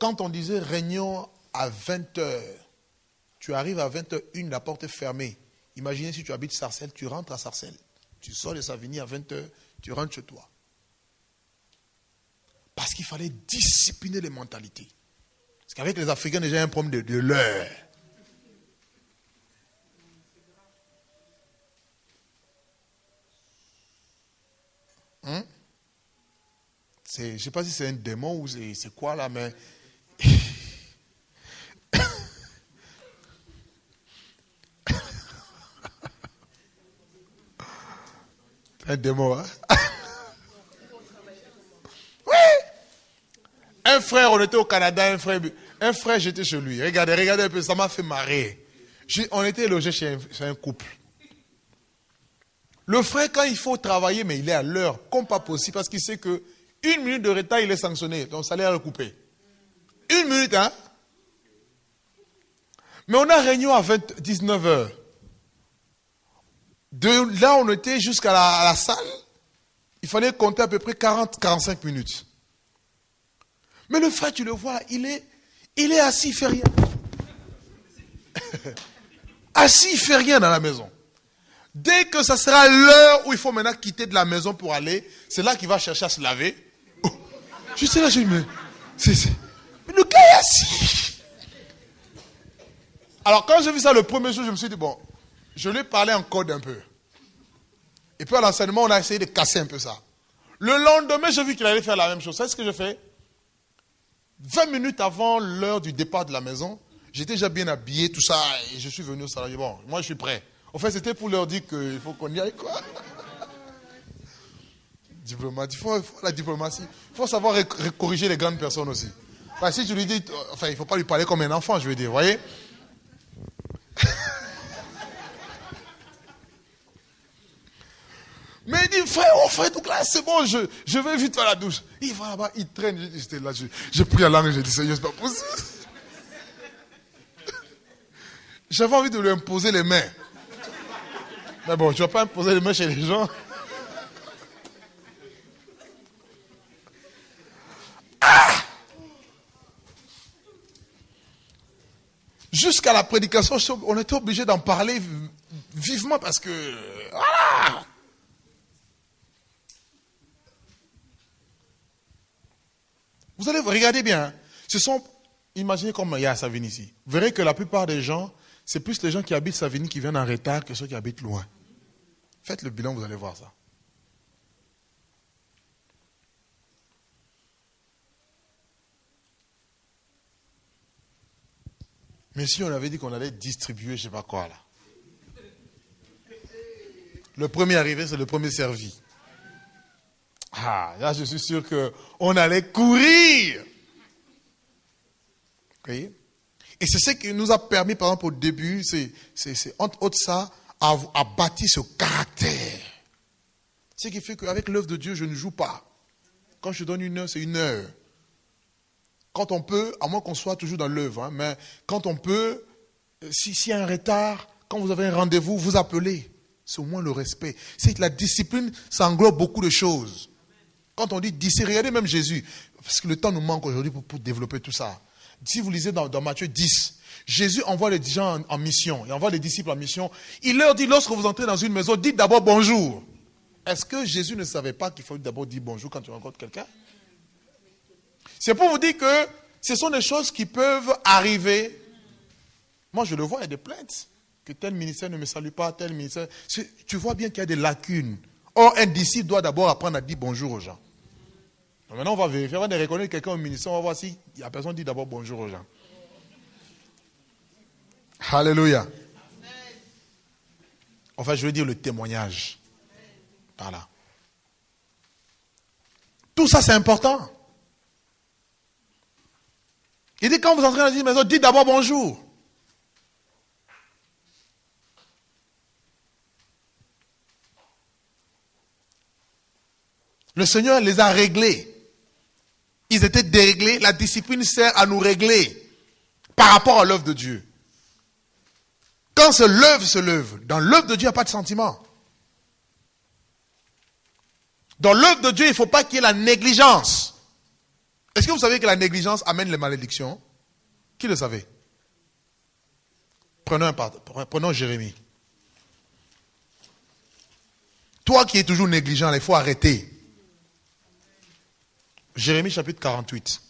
quand on disait réunion à 20h, tu arrives à 21h, la porte est fermée. Imaginez si tu habites Sarcelles, tu rentres à Sarcelles. Tu sors de Savigny à 20h, tu rentres chez toi. Parce qu'il fallait discipliner les mentalités. Parce qu'avec les Africains, déjà, il y a un problème de l'heure. Je ne sais pas si c'est un démon ou c'est quoi là, mais... un démon, hein? Oui! Un frère, on était au Canada, un frère, j'étais chez lui. Regardez un peu, ça m'a fait marrer. On était logé chez un couple. Le frère, quand il faut travailler, mais il est à l'heure, comme pas possible, parce qu'il sait que 1 minute de retard, il est sanctionné. Donc, salaire est coupé. 1 minute, hein? Mais on a réunion à 19h. De là, on était jusqu'à la salle. Il fallait compter à peu près 40-45 minutes. Mais le frère, tu le vois, il est assis, il ne fait rien. Assis, il ne fait rien dans la maison. Dès que ça sera l'heure où il faut maintenant quitter de la maison pour aller, c'est là qu'il va chercher à se laver. Oh, je sais là, je dis, mais le gars est assis. Alors quand j'ai vu ça le premier jour, je me suis dit, bon, je lui ai parlé en code un peu. Et puis à l'enseignement, on a essayé de casser un peu ça. Le lendemain, j'ai vu qu'il allait faire la même chose. C'est ce que je fais. 20 minutes avant l'heure du départ de la maison, j'étais déjà bien habillé, tout ça, et je suis venu au salon. Bon, moi je suis prêt. En fait, c'était pour leur dire qu'il faut qu'on y aille, quoi. Diplomatie, il faut la diplomatie. Il faut savoir corriger les grandes personnes aussi. Parce que si tu lui dis, enfin, il ne faut pas lui parler comme un enfant, je veux dire, vous voyez. Mais il dit, frère, donc là, c'est bon, je vais vite faire la douche. Il va là-bas, il traîne. J'étais là, j'ai pris la langue, j'ai dit, Seigneur, c'est pas possible. J'avais envie de lui imposer les mains. Mais bon, tu ne vas pas imposer les mains chez les gens. Jusqu'à la prédication, on était obligé d'en parler vivement parce que, voilà. Vous allez regarder bien. Imaginez comme il y a à Savigny ici. Vous verrez que la plupart des gens, c'est plus les gens qui habitent Savigny qui viennent en retard que ceux qui habitent loin. Faites le bilan, vous allez voir ça. Mais si on avait dit qu'on allait distribuer, je ne sais pas quoi là. Le premier arrivé, c'est le premier servi. Ah, là je suis sûr qu'on allait courir. Vous voyez? Et c'est ce qui nous a permis, par exemple, au début, c'est entre autres ça, à bâtir ce caractère. Ce qui fait qu'avec l'œuvre de Dieu, je ne joue pas. Quand je donne 1 heure, c'est 1 heure. Quand on peut, à moins qu'on soit toujours dans l'œuvre, hein, mais quand on peut, s'il y a un retard, quand vous avez un rendez-vous, vous appelez. C'est au moins le respect. C'est que la discipline, ça englobe beaucoup de choses. Quand on dit discipline, regardez même Jésus, parce que le temps nous manque aujourd'hui pour développer tout ça. Si vous lisez dans Matthieu 10, Jésus envoie les gens en mission, il envoie les disciples en mission. Il leur dit, lorsque vous entrez dans une maison, dites d'abord bonjour. Est-ce que Jésus ne savait pas qu'il faut d'abord dire bonjour quand tu rencontres quelqu'un? C'est pour vous dire que ce sont des choses qui peuvent arriver. Moi, je le vois, il y a des plaintes. Que tel ministère ne me salue pas, tel ministère. Tu vois bien qu'il y a des lacunes. Or, un disciple doit d'abord apprendre à dire bonjour aux gens. Donc maintenant, on va vérifier, on va reconnaître quelqu'un au ministère, on va voir si la personne dit d'abord bonjour aux gens. Alléluia. Enfin, je veux dire le témoignage. Voilà. Tout ça, c'est important. Il dit, quand vous entrez dans une maison, dites d'abord bonjour. Le Seigneur les a réglés. Ils étaient déréglés. La discipline sert à nous régler. par rapport à l'œuvre de Dieu. Quand l'œuvre se lève, dans l'œuvre de Dieu, il n'y a pas de sentiment. Dans l'œuvre de Dieu, il ne faut pas qu'il y ait la négligence. Est-ce que vous savez que la négligence amène les malédictions? Qui le savait? Prenons Jérémie. Toi qui es toujours négligent, il faut arrêter. Jérémie chapitre 48.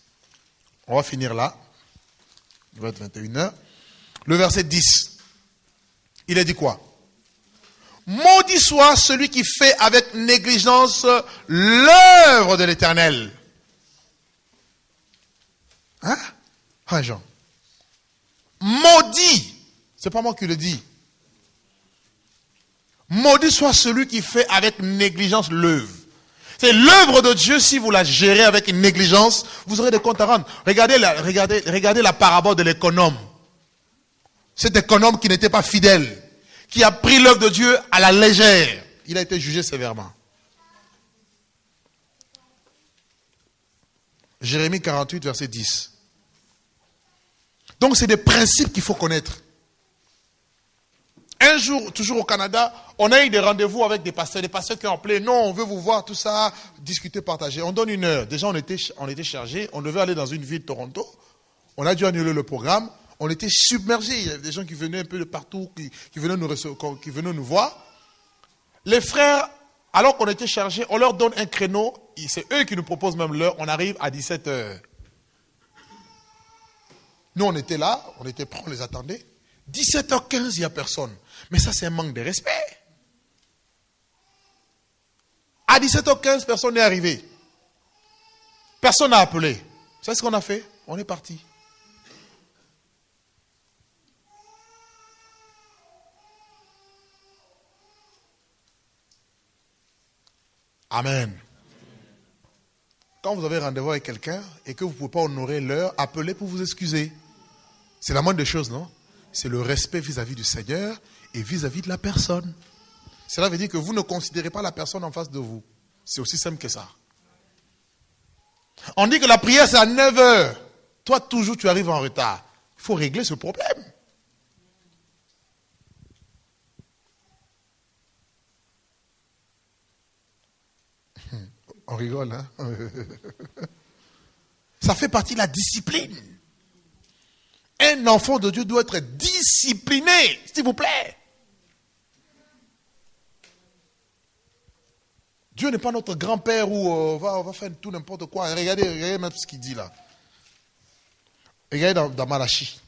On va finir là. Il va être 21h. Le verset 10. Il a dit quoi? Maudit soit celui qui fait avec négligence l'œuvre de l'Éternel. Hein? Ah, Jean. Maudit. C'est pas moi qui le dis. Maudit soit celui qui fait avec négligence l'œuvre. C'est l'œuvre de Dieu, si vous la gérez avec une négligence, vous aurez des comptes à rendre. Regardez la parabole de l'économe. Cet économe qui n'était pas fidèle, qui a pris l'œuvre de Dieu à la légère. Il a été jugé sévèrement. Jérémie 48, verset 10. Donc c'est des principes qu'il faut connaître. Un jour, toujours au Canada, on a eu des rendez-vous avec des pasteurs qui ont appelé, non, on veut vous voir, tout ça, discuter, partager. On donne 1 heure. Déjà, on était chargés, on devait aller dans une ville, Toronto. On a dû annuler le programme. On était submergés. Il y avait des gens qui venaient un peu de partout, qui venaient nous voir. Les frères, alors qu'on était chargés, on leur donne un créneau. C'est eux qui nous proposent même l'heure. On arrive à 17h. Nous, on était là, on était prêts, on les attendait. 17h15, il n'y a personne. Mais ça, c'est un manque de respect. À 17h15, personne n'est arrivé. Personne n'a appelé. Vous savez ce qu'on a fait? On est parti. Amen. Quand vous avez rendez-vous avec quelqu'un et que vous ne pouvez pas honorer l'heure, appelez pour vous excuser. C'est la moindre des choses, non? C'est le respect vis-à-vis du Seigneur et vis-à-vis de la personne. Cela veut dire que vous ne considérez pas la personne en face de vous. C'est aussi simple que ça. On dit que la prière c'est à 9h. Toi, toujours, tu arrives en retard. Il faut régler ce problème. On rigole, hein? Ça fait partie de la discipline. Un enfant de Dieu doit être discipliné, s'il vous plaît. Dieu n'est pas notre grand-père où on va faire tout n'importe quoi. Regardez même ce qu'il dit là. Regardez dans Malachie.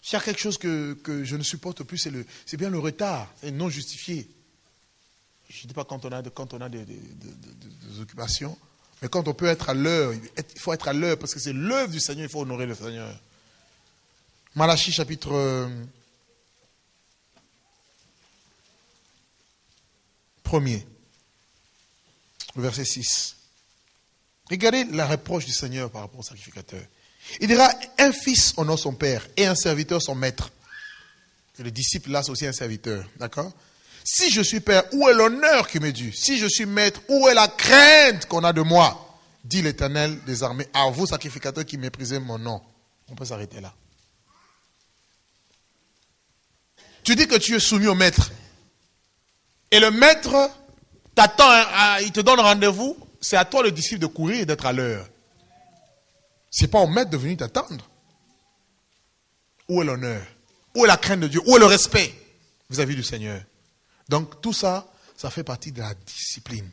S'il y a quelque chose que je ne supporte plus, c'est bien le retard, c'est non justifié. Je ne dis pas quand on a des occupations, mais quand on peut être à l'heure, il faut être à l'heure parce que c'est l'œuvre du Seigneur, il faut honorer le Seigneur. Malachie chapitre 1er, verset 6. Regardez la reproche du Seigneur par rapport au sacrificateur. Il dira, un fils honore son père et un serviteur son maître. Et le disciple là, c'est aussi un serviteur, d'accord? Si je suis père, où est l'honneur qui m'est dû? Si je suis maître, où est la crainte qu'on a de moi? Dit l'Éternel des armées, à vous sacrificateurs qui méprisez mon nom. On peut s'arrêter là. Tu dis que tu es soumis au maître. Et le maître t'attend, il te donne rendez-vous. C'est à toi le disciple de courir et d'être à l'heure. Ce n'est pas au maître de venir t'attendre. Où est l'honneur? Où est la crainte de Dieu? Où est le respect vis-à-vis du Seigneur? Donc tout ça, ça fait partie de la discipline.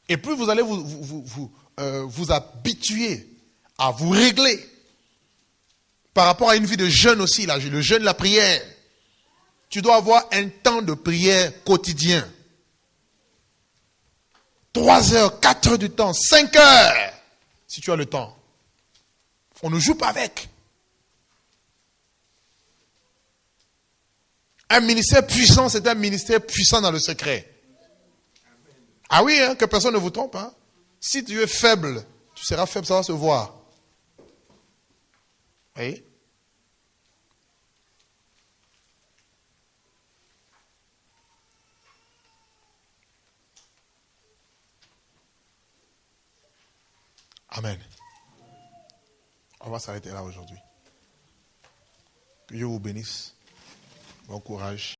Et plus vous allez vous habituer à vous régler par rapport à une vie de jeûne aussi, là, le jeûne, la prière. Tu dois avoir un temps de prière quotidien. 3 heures, 4 heures du temps, 5 heures, si tu as le temps. On ne joue pas avec. Un ministère puissant, c'est un ministère puissant dans le secret. Ah oui, hein, que personne ne vous trompe. Hein. Si tu es faible, tu seras faible, ça va se voir. Oui. Amen. On va s'arrêter là aujourd'hui. Que Dieu vous bénisse. Bon courage.